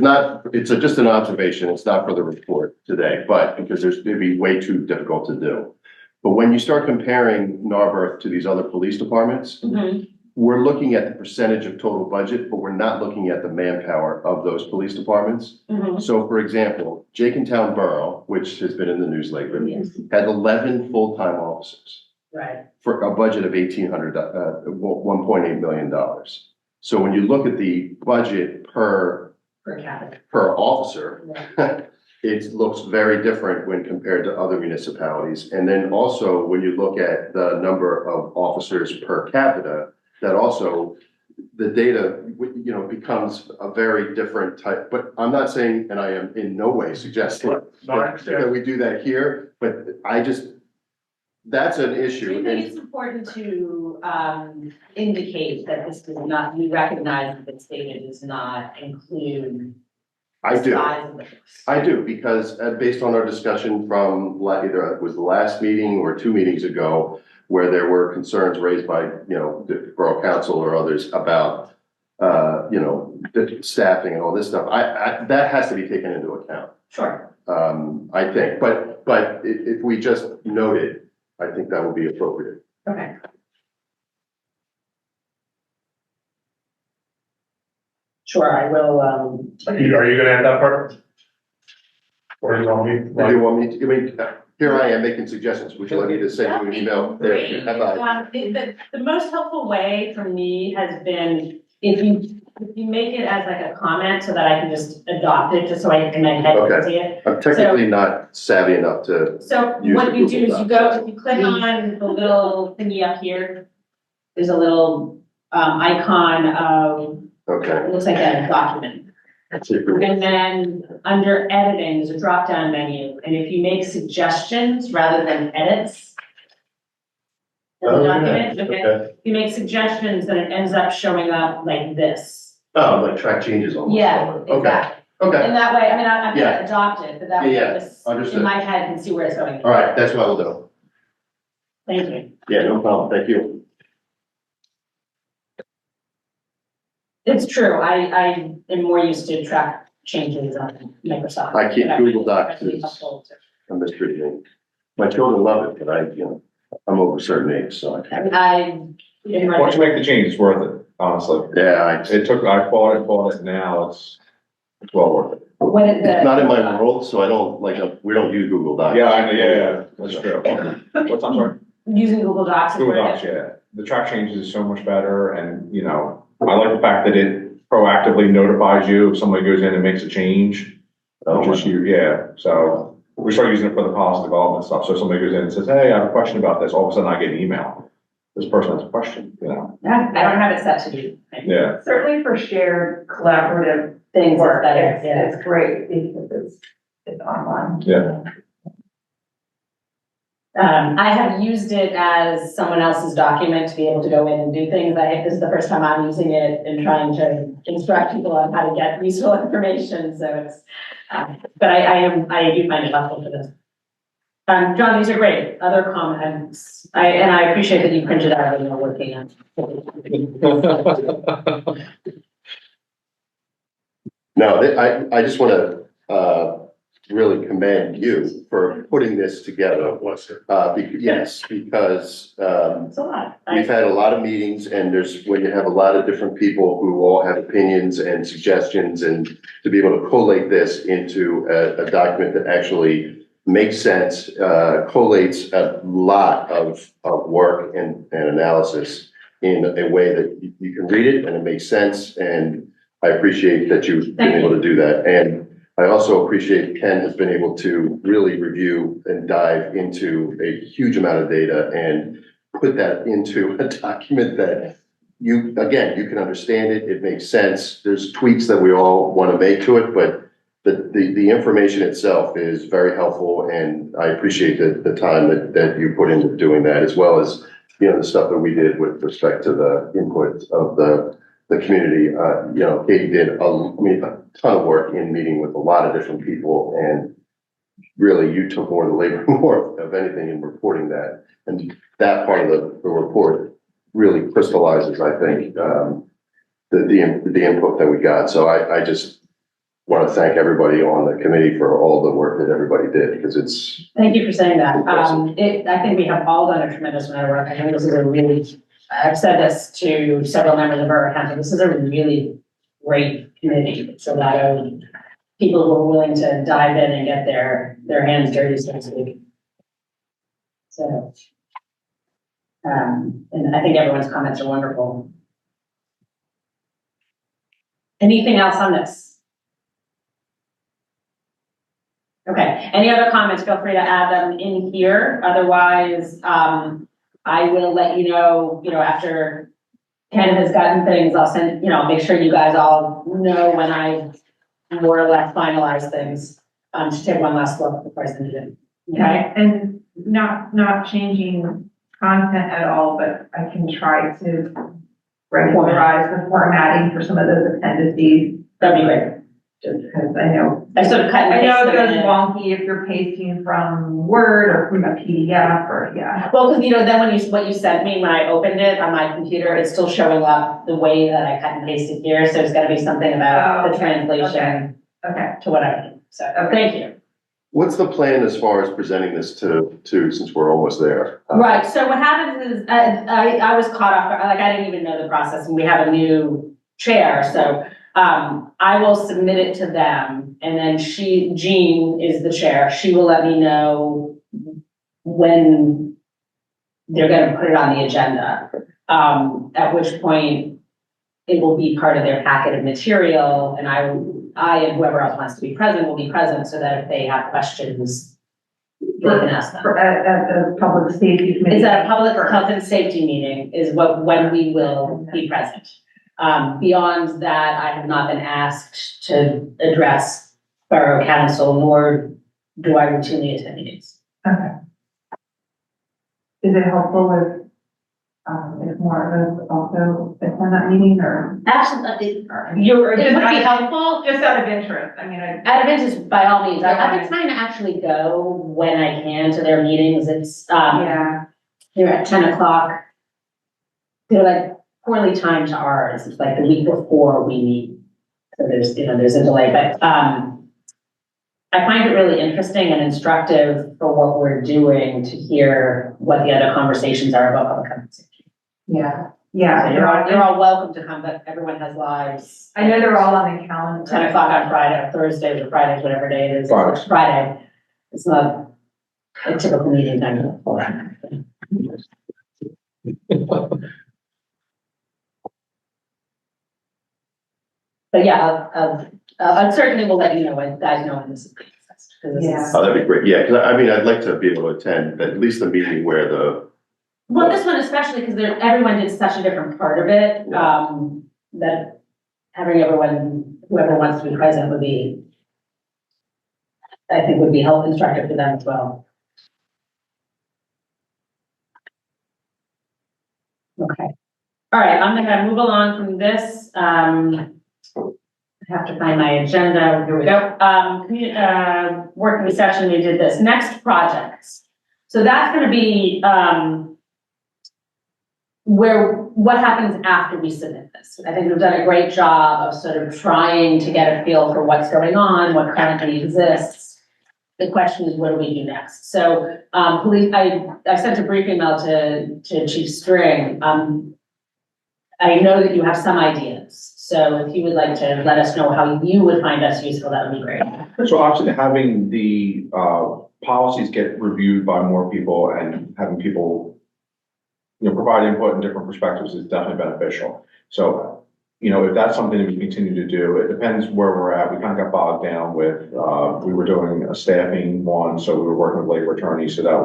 S6: not, just an observation, it's not for the report today, but because it'd be way too difficult to do. But when you start comparing Narberth to these other police departments,
S1: Mhm.
S6: we're looking at the percentage of total budget, but we're not looking at the manpower of those police departments.
S1: Mhm.
S6: So for example, Jenkintown Borough, which has been in the news lately,
S1: Yes.
S6: had 11 full-time officers
S1: Right.
S6: for a budget of $1.8 million. So when you look at the budget per
S1: Per capita.
S6: officer,
S1: Right.
S6: it looks very different when compared to other municipalities. And then also, when you look at the number of officers per capita, that also, the data, becomes a very different type. But I'm not saying, and I am in no way suggesting
S2: No, I understand.
S6: that we do that here, but that's an
S1: Do
S6: issue.
S1: you think it's important to indicate that this does not, we recognize that this data does not include
S6: I
S1: the
S6: do.
S1: size of the force?
S6: I do, because based on our discussion from either it was the last meeting or 2 meetings ago, where there were concerns raised by, the Borough Council or others about, the staffing and all this stuff, that has to be taken into account,
S1: Sure.
S6: I think, but if we just note it, I think that would be appropriate.
S1: Okay. Sure, I will,
S2: Are you gonna add that part? Or do you want me?
S6: Do you want me to, here I am making suggestions, would you like me to send you an email?
S1: Great.
S6: How about-
S1: The most helpful way for me has been if you if you make it as like a comment so that I can just adopt it, just so I in my head can
S6: Okay.
S1: see it.
S6: I'm technically not savvy enough to,
S1: So
S6: Use
S1: what
S6: the
S1: you do
S6: Google
S1: is you
S6: Docs.
S1: go, if you click on the little thingy up here, there's a little icon of,
S6: okay.
S1: it looks like a document.
S6: Let's see if we-
S1: And then under editing, there's a drop down menu, and if you make suggestions rather than edits in the
S6: Oh, yeah,
S1: document, okay,
S6: okay.
S1: if you make suggestions, then it ends up showing up like this.
S6: Oh, like track changes almost.
S1: Yeah,
S6: Okay,
S1: exactly.
S6: okay,
S1: And that way, I mean, I'm
S6: Yeah.
S1: gonna adopt it, but that way
S6: Yeah,
S1: I just,
S6: understood.
S1: in my head, can see where it's going.
S6: all right, that's what I'll do.
S1: Thank you.
S6: Yeah, no problem, thank you.
S1: It's true, I am more used to track changes on Microsoft.
S6: I keep
S1: but
S6: Google Docs,
S1: really
S6: it's-
S1: helpful to-
S6: A mystery thing. My children love it, but I'm over a certain age, so I can't.
S7: Once you make the change, it's worth it, honestly.
S6: Yeah,
S7: I bought it, now it's well worth it.
S1: What is
S6: it's
S1: the?
S6: not in my world, so I don't, we don't use Google Docs.
S7: Yeah, I know, yeah, that's true. What's, I'm sorry?
S1: Using Google Docs. is
S7: Google
S1: where it
S7: Docs,
S1: is.
S7: yeah. The track changes is so much better and, I like the fact that it proactively notifies you if somebody goes in and makes a change.
S6: Oh,
S7: Just you, yeah, so we start using it for the policy development stuff. So if somebody goes in and says, hey, I have a question about this, all of a sudden I get an email. This person has a question,
S1: Yeah, I don't have it set to do.
S7: yeah.
S4: Certainly for shared collaborative
S1: Things
S4: work,
S1: that are, yeah.
S4: it's great because it's online.
S7: Yeah.
S1: I have used it as someone else's document to be able to go in and do things. This is the first time I'm using it and trying to instruct people on how to get useful information, so it's, but I do find it helpful for this. John, these are great. Other comments? I appreciate that you printed out and you're working on.
S6: No, I just want to, really commend you for putting this together.
S2: Bless you.
S6: Yes, because,
S1: It's a lot.
S6: we've had a lot of meetings and when you have a lot of different people who all have opinions and suggestions and to be able to collate this into a document that actually makes sense, collates a lot of work and analysis in a way that you can read it and it makes sense. And I appreciate that you've been able to do that. And I also appreciate Ken has been able to really review and dive into a huge amount of data and put that into a document that you can understand it, it makes sense. There's tweaks that we all want to make to it, but the information itself is very helpful and I appreciate the time that you put into doing that, as well as, the stuff that we did with respect to the input of the community. Katie did a ton of work in meeting with a lot of different people and really you took more of the labor, more of anything in reporting that. And that part of the report really crystallizes, I think, the input that we got. So I just want to thank everybody on the committee for all the work that everybody did, because it's,
S1: Thank you for saying that.
S6: Impressive.
S1: I think we have all done a tremendous amount of work. I think this is a really, I've said this to several members of Borough Council, this is a really great committee. It's a lot of people who are willing to dive in and get their hands dirty, so to speak. So, and I think everyone's comments are wonderful. Anything else on this? Okay, any other comments, feel free to add them in here, otherwise, I will let you know, after Ken has gotten things, I'll send, make sure you guys all know when I more or less finalize things, to take one last look before I send it in, okay?
S4: And not changing content at all, but I can try to regularize the formatting for some of those appendices.
S1: That'd be great.
S4: Because I know
S1: I sort of cut and
S4: it
S1: paste them
S4: goes
S1: in.
S4: wonky if you're pasting from Word or from a PDF or, yeah.
S1: Well, because then what you sent me, when I opened it on my computer, it's still showing up the way that I cut and pasted here, so it's gotta be something about
S4: Oh,
S1: the translation
S4: Okay.
S1: to what I do, so, thank you.
S6: what's the plan as far as presenting this to since we're almost there?
S1: Right, so what happens is, I was caught off, like, I didn't even know the process, and we have a new chair, so, I will submit it to them, and then Jean is the chair, she will let me know when they're gonna put it on the agenda. At which point, it will be part of their packet of material, and I and whoever else wants to be present will be present, so that if they have questions, they can ask them.
S4: At the public safety committee.
S1: It's a public health and safety meeting is when we will be present. Beyond that, I have not been asked to address borough council, nor do I routinely attend meetings.
S4: Okay. Is it helpful if more of us also attend that meeting or?
S1: Absolutely,
S4: or-
S1: it would be helpful.
S4: Just out of interest, I mean,
S1: Out of interest, by all means, I've been trying to actually go when I can to their meetings. It's,
S4: yeah,
S1: they're at 10 o'clock. They're like poorly timed to ours. It's like the week before we meet. So there's a delay, but, I find it really interesting and instructive for what we're doing to hear what the other conversations are about public health and safety.
S4: yeah.
S1: So you're all welcome to come, but everyone has lives.
S4: I know they're all on the calendar.
S1: 10 o'clock on Friday, Thursdays or Fridays, whatever day it is.
S3: Fridays.
S1: Friday. It's not a typical meeting time. But yeah, I certainly will let you know when guys know when this is being discussed. 'Cause this is-
S4: Yeah.
S6: Oh, that'd be great. Yeah, because I mean, I'd like to be able to attend at least the meeting where
S1: Well, this one especially because everyone did such a different part of it, that having everyone, whoever wants to be present would be, I think would be help instructive for them as well. Okay. All right, I'm gonna move along from this. I have to find my agenda. Here we go. Working session, we did this. Next projects. So that's gonna be, what happens after we submit this. I think we've done a great job of sort of trying to get a feel for what's going on, what currently exists. The question is, what do we do next? So, police, I sent a brief email to Chief String. I know that you have some ideas. So if you would like to let us know how you would find us useful, that would be great.
S7: So obviously having the policies get reviewed by more people and having people, provide input and different perspectives is definitely beneficial. So, if that's something that we continue to do, it depends where we're at. We kind of got bogged down with, we were doing a staffing one, so we were working with labor attorneys, so that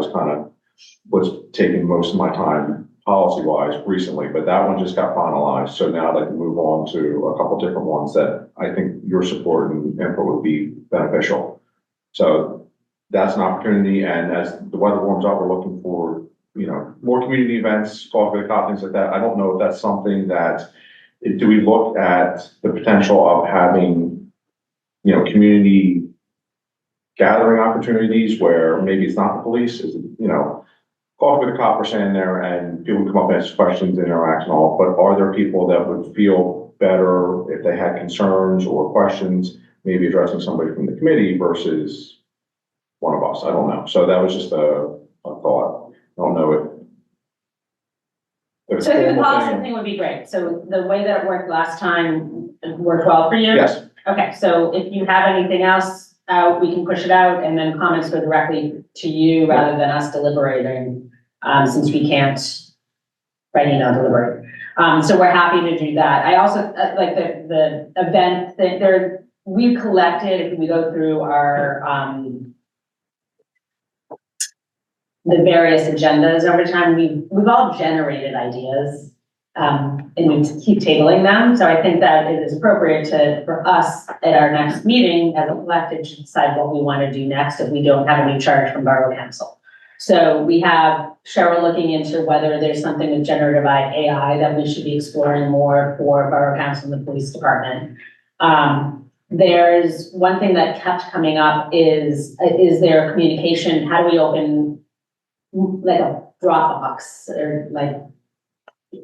S7: was taking most of my time policy-wise recently, but that one just got finalized. So now I'd like to move on to a couple different ones that I think your support and input would be beneficial. So that's an opportunity, and as the weather warms up, we're looking for, more community events, coffee with cop, things like that. I don't know if that's something that, do we look at the potential of having, community gathering opportunities where maybe it's not the police, is, coffee with a cop are standing there and people come up and ask questions, interact and all, but are there people that would feel better if they had concerns or questions, maybe addressing somebody from the committee versus one of us? I don't know. So that was just a thought. I don't know if
S1: So I think the
S7: formal
S1: policy
S7: thing-
S1: thing would be great. So the way that it worked last time worked well for you?
S7: Yes,
S1: Okay, so if you have anything else, we can push it out and then comments go directly to you rather than us deliberating, since we can't write email deliberate. So we're happy to do that. I also, like the event that we've collected, if we go through our, the various agendas over time, we've all generated ideas. And we keep tabling them. So I think that it is appropriate for us at our next meeting as a collective to decide what we want to do next if we don't have a new charge from Borough Council. So we have Cheryl looking into whether there's something with generative AI that we should be exploring more for Borough Council and the Police Department. There's one thing that kept coming up is there communication? How do we open like a Dropbox or like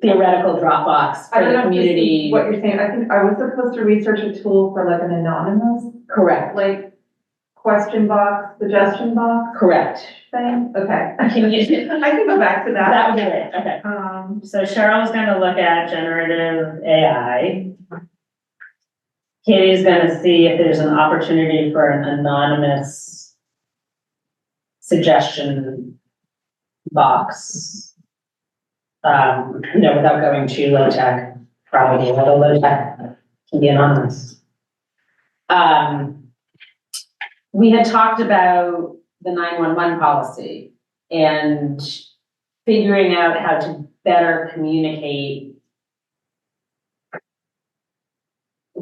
S1: theoretical Dropbox
S4: I
S1: for
S4: don't
S1: the
S4: know if this
S1: community?
S4: is what you're saying. I think I was supposed to research a tool for like an anonymous,
S1: Correct,
S4: like question box, suggestion box
S1: correct.
S4: thing. Okay.
S1: Can you,
S4: I can go back to that.
S1: that would be great, okay. So Cheryl's gonna look at generative AI. Katie's gonna see if there's an opportunity for an anonymous suggestion box. Without going too low tech. probably a little low tech, can be anonymous. We had talked about the 911 policy and figuring out how to better communicate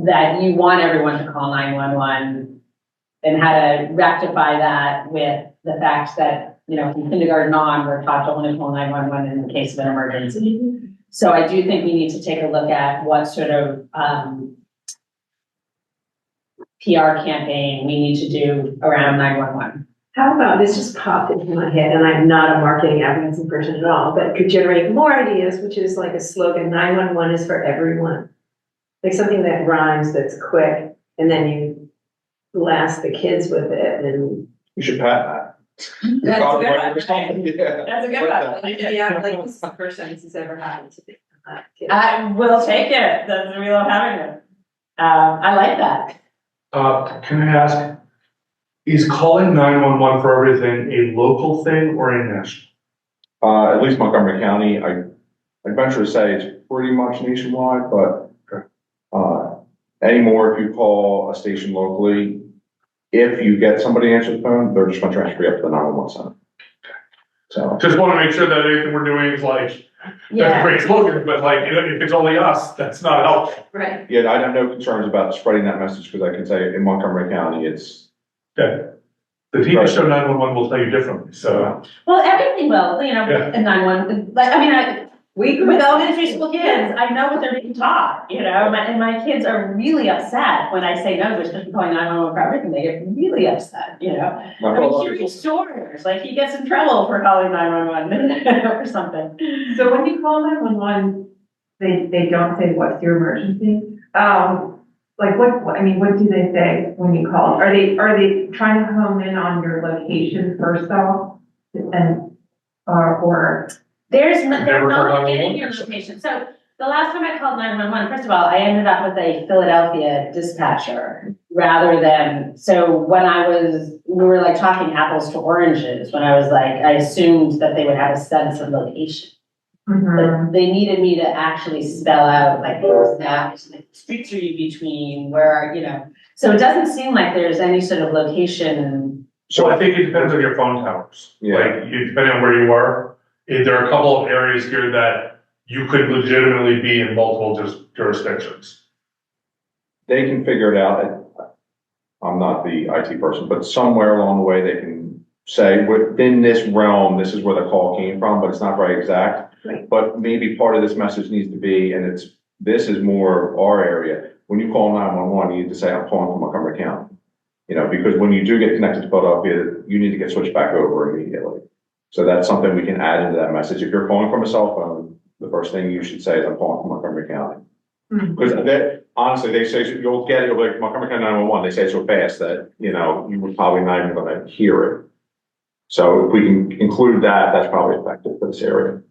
S1: that you want everyone to call 911 and how to rectify that with the fact that, you know, from kindergarten on, we're taught to only call 911 in the case of an emergency. So I do think we need to take a look at what sort of PR campaign we need to do around 911.
S5: How about, this just popped into my head, and I'm not a marketing advertising person at all, but could generate more ideas, which is like a slogan, 911 is for everyone. Like something that rhymes, that's quick, and then you blast the kids with it, and.
S7: You should patent that.
S5: That's a good
S7: Right,
S5: one.
S7: respond, yeah.
S5: That's a good one. Yeah, like this is the first time this has ever happened to me.
S1: I will take it, we love having it. I like that.
S2: Can I ask, is calling 911 for everything a local thing or a national?
S7: At least Montgomery County, I venture to say it's pretty much nationwide, but, anymore, if you call a station locally, if you get somebody to answer the phone, they're just gonna transfer you up to the 911 center. So,
S2: Just want to make sure that anything we're doing is like, that's a
S1: Yeah,
S2: great slogan, but like, you know, if it's only us, that's not helpful.
S5: Right.
S7: yeah, I have no concerns about spreading that message, because I can say in Montgomery County, it's,
S2: Yeah. The TV show 911 will tell you differently, so.
S1: well, everything will, you know,
S2: Yeah.
S1: and 911, like, I mean, with elementary school kids, I know what they're being taught, you know, and my kids are really upset when I say, no, they're supposed to be calling 911 for everything, they get really upset, you know? I mean, hearing stories, like he gets in trouble for calling 911 or something.
S4: So when you call 911, they don't say, what's your emergency? Like what, I mean, what do they say when you call? Are they trying to hone in on your location first off? And, or,
S1: They're
S2: Never called
S1: not getting
S2: 911?
S1: your location. So the last time I called 911, first of all, I ended up with a Philadelphia dispatcher rather than, so when we were like talking apples to oranges, when I was like, I assumed that they would have a sense of location. But they needed me to actually spell out like where's that, like streets are you between, where are, you know. So it doesn't seem like there's any sort of location.
S2: So I think it depends on your phone towers.
S7: Yeah.
S2: Like, depending on where you are, there are a couple of areas here that you could legitimately be in multiple jurisdictions.
S7: they can figure it out. I'm not the IT person, but somewhere along the way, they can say within this realm, this is where the call came from, but it's not very exact.
S5: Right.
S7: But maybe part of this message needs to be, and this is more our area. When you call 911, you need to say, I'm calling from Montgomery County. You know, because when you do get connected to Philadelphia, you need to get switched back over immediately. So that's something we can add into that message. If you're calling from a cell phone, the first thing you should say is, I'm calling from Montgomery County. Because honestly, they say, you'll get it, you'll be like, Montgomery County 911, they say it so fast that, you know, you would probably not even gonna hear it. So if we can include that, that's probably effective for this area.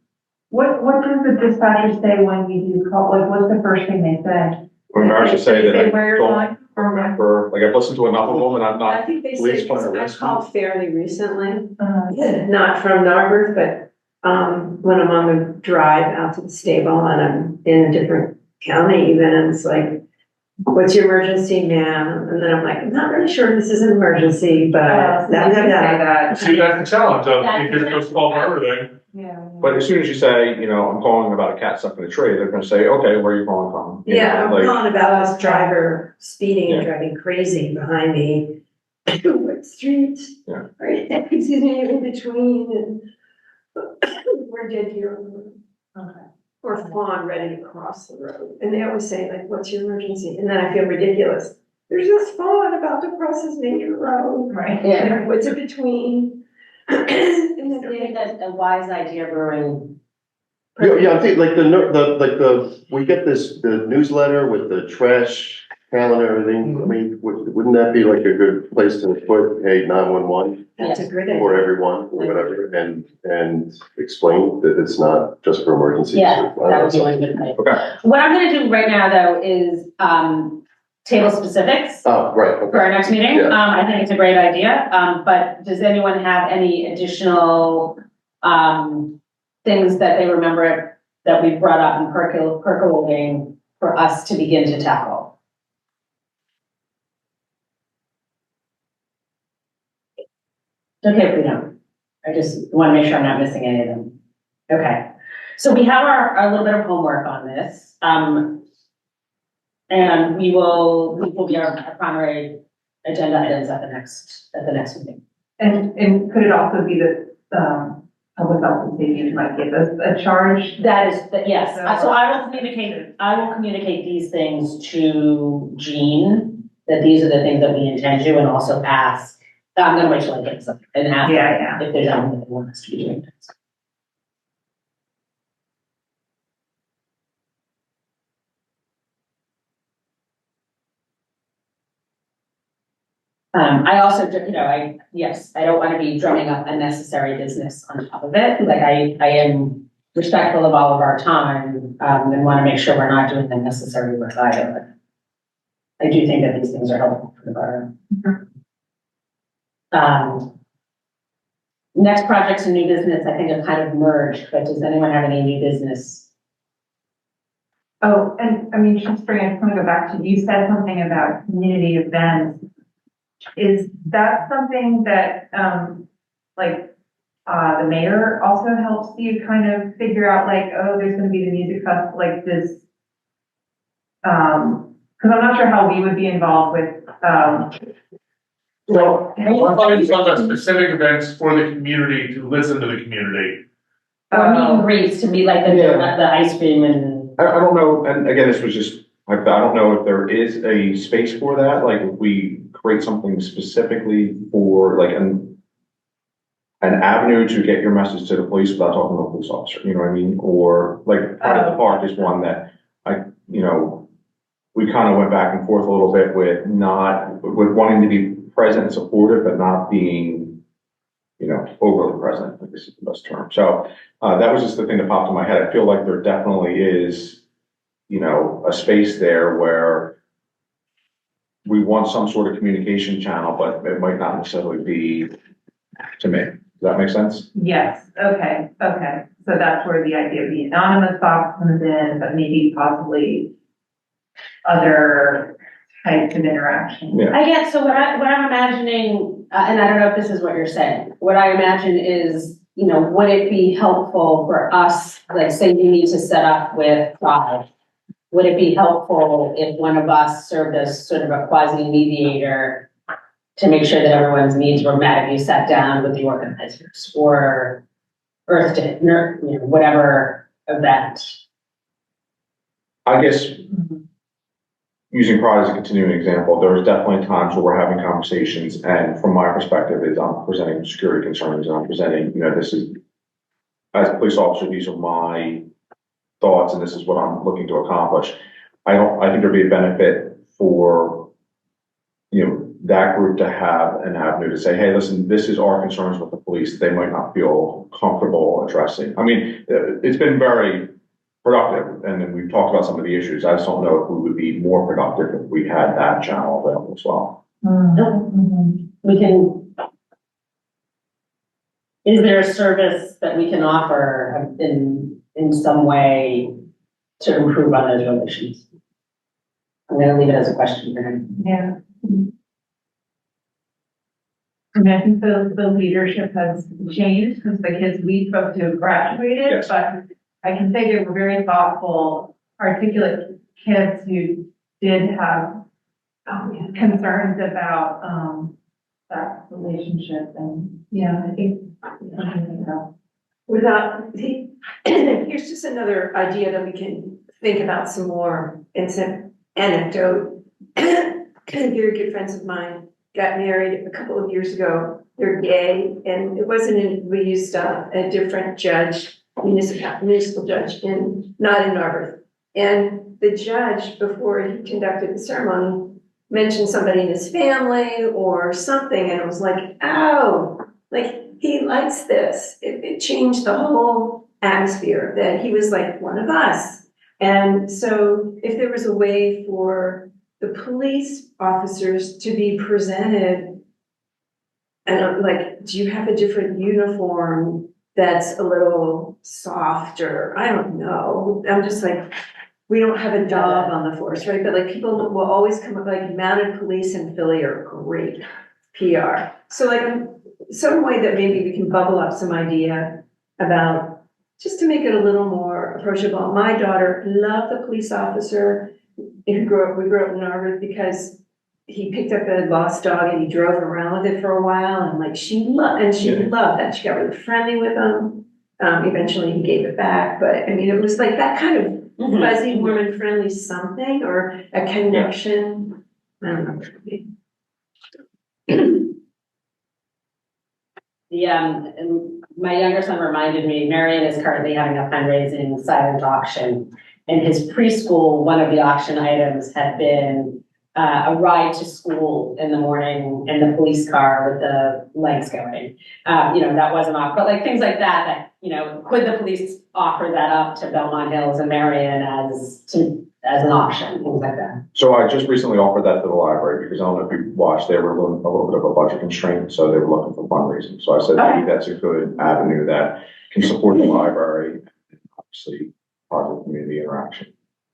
S4: what does the dispatcher say when you do call? Like, what's the first thing they say?
S7: When I should say
S4: They
S7: that I
S4: where you're
S7: don't
S4: calling from?
S7: remember, like I've listened to enough of them and I'm
S5: I
S7: not,
S5: think they
S7: police
S5: say,
S7: plan
S5: I
S7: arrest
S5: called fairly recently,
S4: Uh,
S5: not from Narberth, but, when I'm on the drive out to the stable and I'm in a different county even, and it's like, what's your emergency, ma'am? And then I'm like, I'm not really sure if this is an emergency, but
S4: so they do say that.
S2: See, that's the challenge of,
S1: That's
S2: if you're supposed to call for everything.
S4: Yeah.
S7: but as soon as you say, you know, I'm calling about a cat stuck in a tree, they're gonna say, okay, where are you calling from? You
S5: Yeah,
S7: know,
S5: I'm
S7: like,
S5: calling about this driver speeding and
S7: Yeah.
S5: driving crazy behind me. What street?
S7: Yeah.
S5: Right, excuse me, in between and where did you?
S4: Okay.
S5: Or fawn ready to cross the road. And they always say like, what's your emergency? And then I feel ridiculous. There's this fawn about to cross this major road.
S4: Right.
S1: Yeah.
S5: What's in between? And then
S1: I think
S5: they-
S1: that's a wise idea, brewing.
S6: Yeah, I think like we get the newsletter with the trash calendar and everything. I mean, wouldn't that be like a good place to put, hey, 911
S5: That's a great
S6: for
S5: idea.
S6: everyone or whatever, and explain that it's not just for emergencies.
S1: Yeah, that would be one good thing.
S7: okay,
S1: What I'm gonna do right now, though, is, table specifics
S6: Oh, right,
S1: for
S6: okay.
S1: our next meeting.
S6: Yeah.
S1: I think it's a great idea, but does anyone have any additional, things that they remember that we brought up in percolating for us to begin to tackle? It's okay if we don't. I just want to make sure I'm not missing any of them. Okay, so we have our little bit of homework on this. And we will be our primary agenda items at the next meeting.
S4: And could it also be that, public health and safety might give us a charge?
S1: That is, yes, so I will communicate these things to Jean, that these are the things that we intend to, and also ask, I'm gonna wait till I get some, and ask
S4: Yeah.
S1: if there's anything that they want us to be doing. I also, I don't want to be drumming up unnecessary business on top of it. Like I am respectful of all of our time, and want to make sure we're not doing unnecessary work either. But I do think that these things are helpful for the borough. Next projects and new business, I think have kind of merged, but does anyone have any new business?
S4: Oh, and I mean, just I just want to go back to, you said something about community events. Is that something that, the mayor also helps you kind of figure out like, oh, there's gonna be the music festival, like this? Cause I'm not sure how we would be involved with,
S2: Well, on the specific events for the community to listen to the community.
S1: Or meet and greets to be like the ice cream and.
S7: I don't know, and again, this was just, I don't know if there is a space for that, like if we create something specifically for like an avenue to get your message to the police without talking to a police officer, you know what I mean? Or like part of the park is one that we kind of went back and forth a little bit with wanting to be present and supportive, but not being, overly present, I guess is the best term. So that was just the thing that popped in my head. I feel like there definitely is, a space there where we want some sort of communication channel, but it might not necessarily be to me. Does that make sense?
S4: yes, okay. So that's where the idea of the anonymous box comes in, but maybe possibly other types of interaction.
S7: Yeah.
S1: I get, so what I'm imagining, and I don't know if this is what you're saying, what I imagine is, would it be helpful for us, like say you need to set up with Clive, would it be helpful if one of us served as sort of a quasi mediator to make sure that everyone's needs were met if you sat down with the organizers or Earth Day, whatever event?
S7: I guess using Pride as a continuing example, there's definitely times where we're having conversations, and from my perspective is I'm presenting security concerns, and I'm presenting, this is, as a police officer, these are my thoughts, and this is what I'm looking to accomplish. I think there'd be a benefit for, that group to have an avenue to say, hey, listen, this is our concerns with the police. They might not feel comfortable addressing. I mean, it's been very productive, and then we've talked about some of the issues. I just don't know if we would be more productive if we had that channel available as well.
S1: We can, is there a service that we can offer in some way to improve on those relations? I'm gonna leave it as a question for him.
S4: Yeah. And I think the leadership has changed since the kids we spoke to graduated,
S7: Yes.
S4: but I can say they were very thoughtful, articulate kids who did have concerns about that relationship, and I think
S5: Without, here's just another idea that we can think about some more. It's an anecdote. Very good friends of mine got married a couple of years ago. They're gay, and it wasn't we used a different judge, municipal judge not in Narberth. And the judge, before he conducted the ceremony, mentioned somebody in his family or something, and it was like, oh, like he likes this. It changed the whole atmosphere that he was like one of us. And so if there was a way for the police officers to be presented, and like, do you have a different uniform that's a little softer? I don't know. I'm just like, we don't have a dog on the force, right? But like people will always come up, like mounted police in Philly are great PR. So like some way that maybe we can bubble up some idea about, just to make it a little more approachable. My daughter loved the police officer we grew up in Narberth because he picked up a lost dog and he drove around with it for a while and like she loved that. She got really friendly with him. Eventually he gave it back, but I mean, it was like that kind of fuzzy, warm and friendly something or a connection. I don't know.
S1: And my younger son reminded me, Marion is currently having a fundraising silent auction. In his preschool, one of the auction items had been a ride to school in the morning in the police car with the lights going. That wasn't off, but like things like that, could the police offer that up to Belmont Hills and Marion as an option, things like that.
S7: So I just recently offered that to the library because I don't know if you watched, they were a little bit of a budget constraint, so they were looking for fundraising. So I said, maybe that's a good avenue that can support the library, and obviously positive community interaction.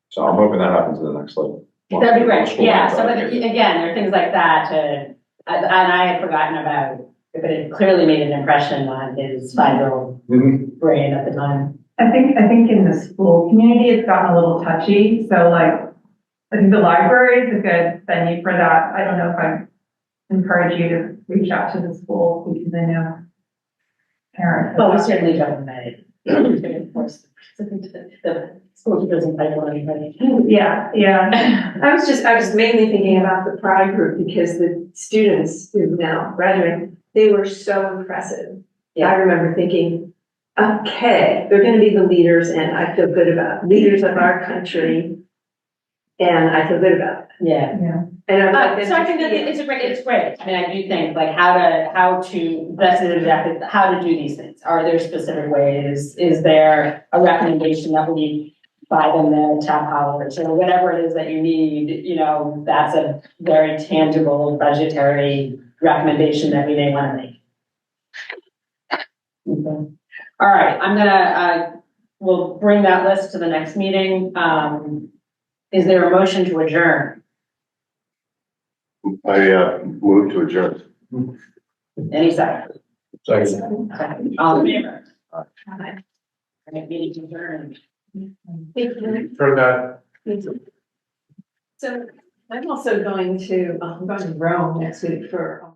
S7: So I'm hoping that happens in the next level.
S1: That'd be great, yeah, so but again, there are things like that and I had forgotten about it, but it clearly made an impression on his 5-year-old brain at the time.
S4: I think in the school community, it's gotten a little touchy, so like, I think the library is a good venue for that. I don't know if I'd encourage you to reach out to the school because I know parents.
S1: Well, we certainly don't make of course, the school keepers and anybody.
S4: Yeah.
S5: I was mainly thinking about the pride group because the students who now graduating, they were so impressive.
S1: Yeah.
S5: I remember thinking, okay, they're gonna be the leaders and I feel good about leaders of our country. And I feel good about it.
S1: Yeah.
S5: And I'd like them
S1: So I
S5: to
S1: think that
S5: feel-
S1: it's great. I mean, I do think like that's exactly how to do these things. Are there specific ways? Is there a recommendation that we buy them the town collars or whatever it is that you need? That's a very tangible budgetary recommendation that we may want to make. Okay. All right, I'm gonna, we'll bring that list to the next meeting. Is there a motion to adjourn?
S6: I move to adjourn.
S1: Any second?
S2: Second.
S1: Okay. All in favor?
S5: Aye.
S1: Meeting adjourned.
S2: For that,
S5: So I'm also going to Rome next week for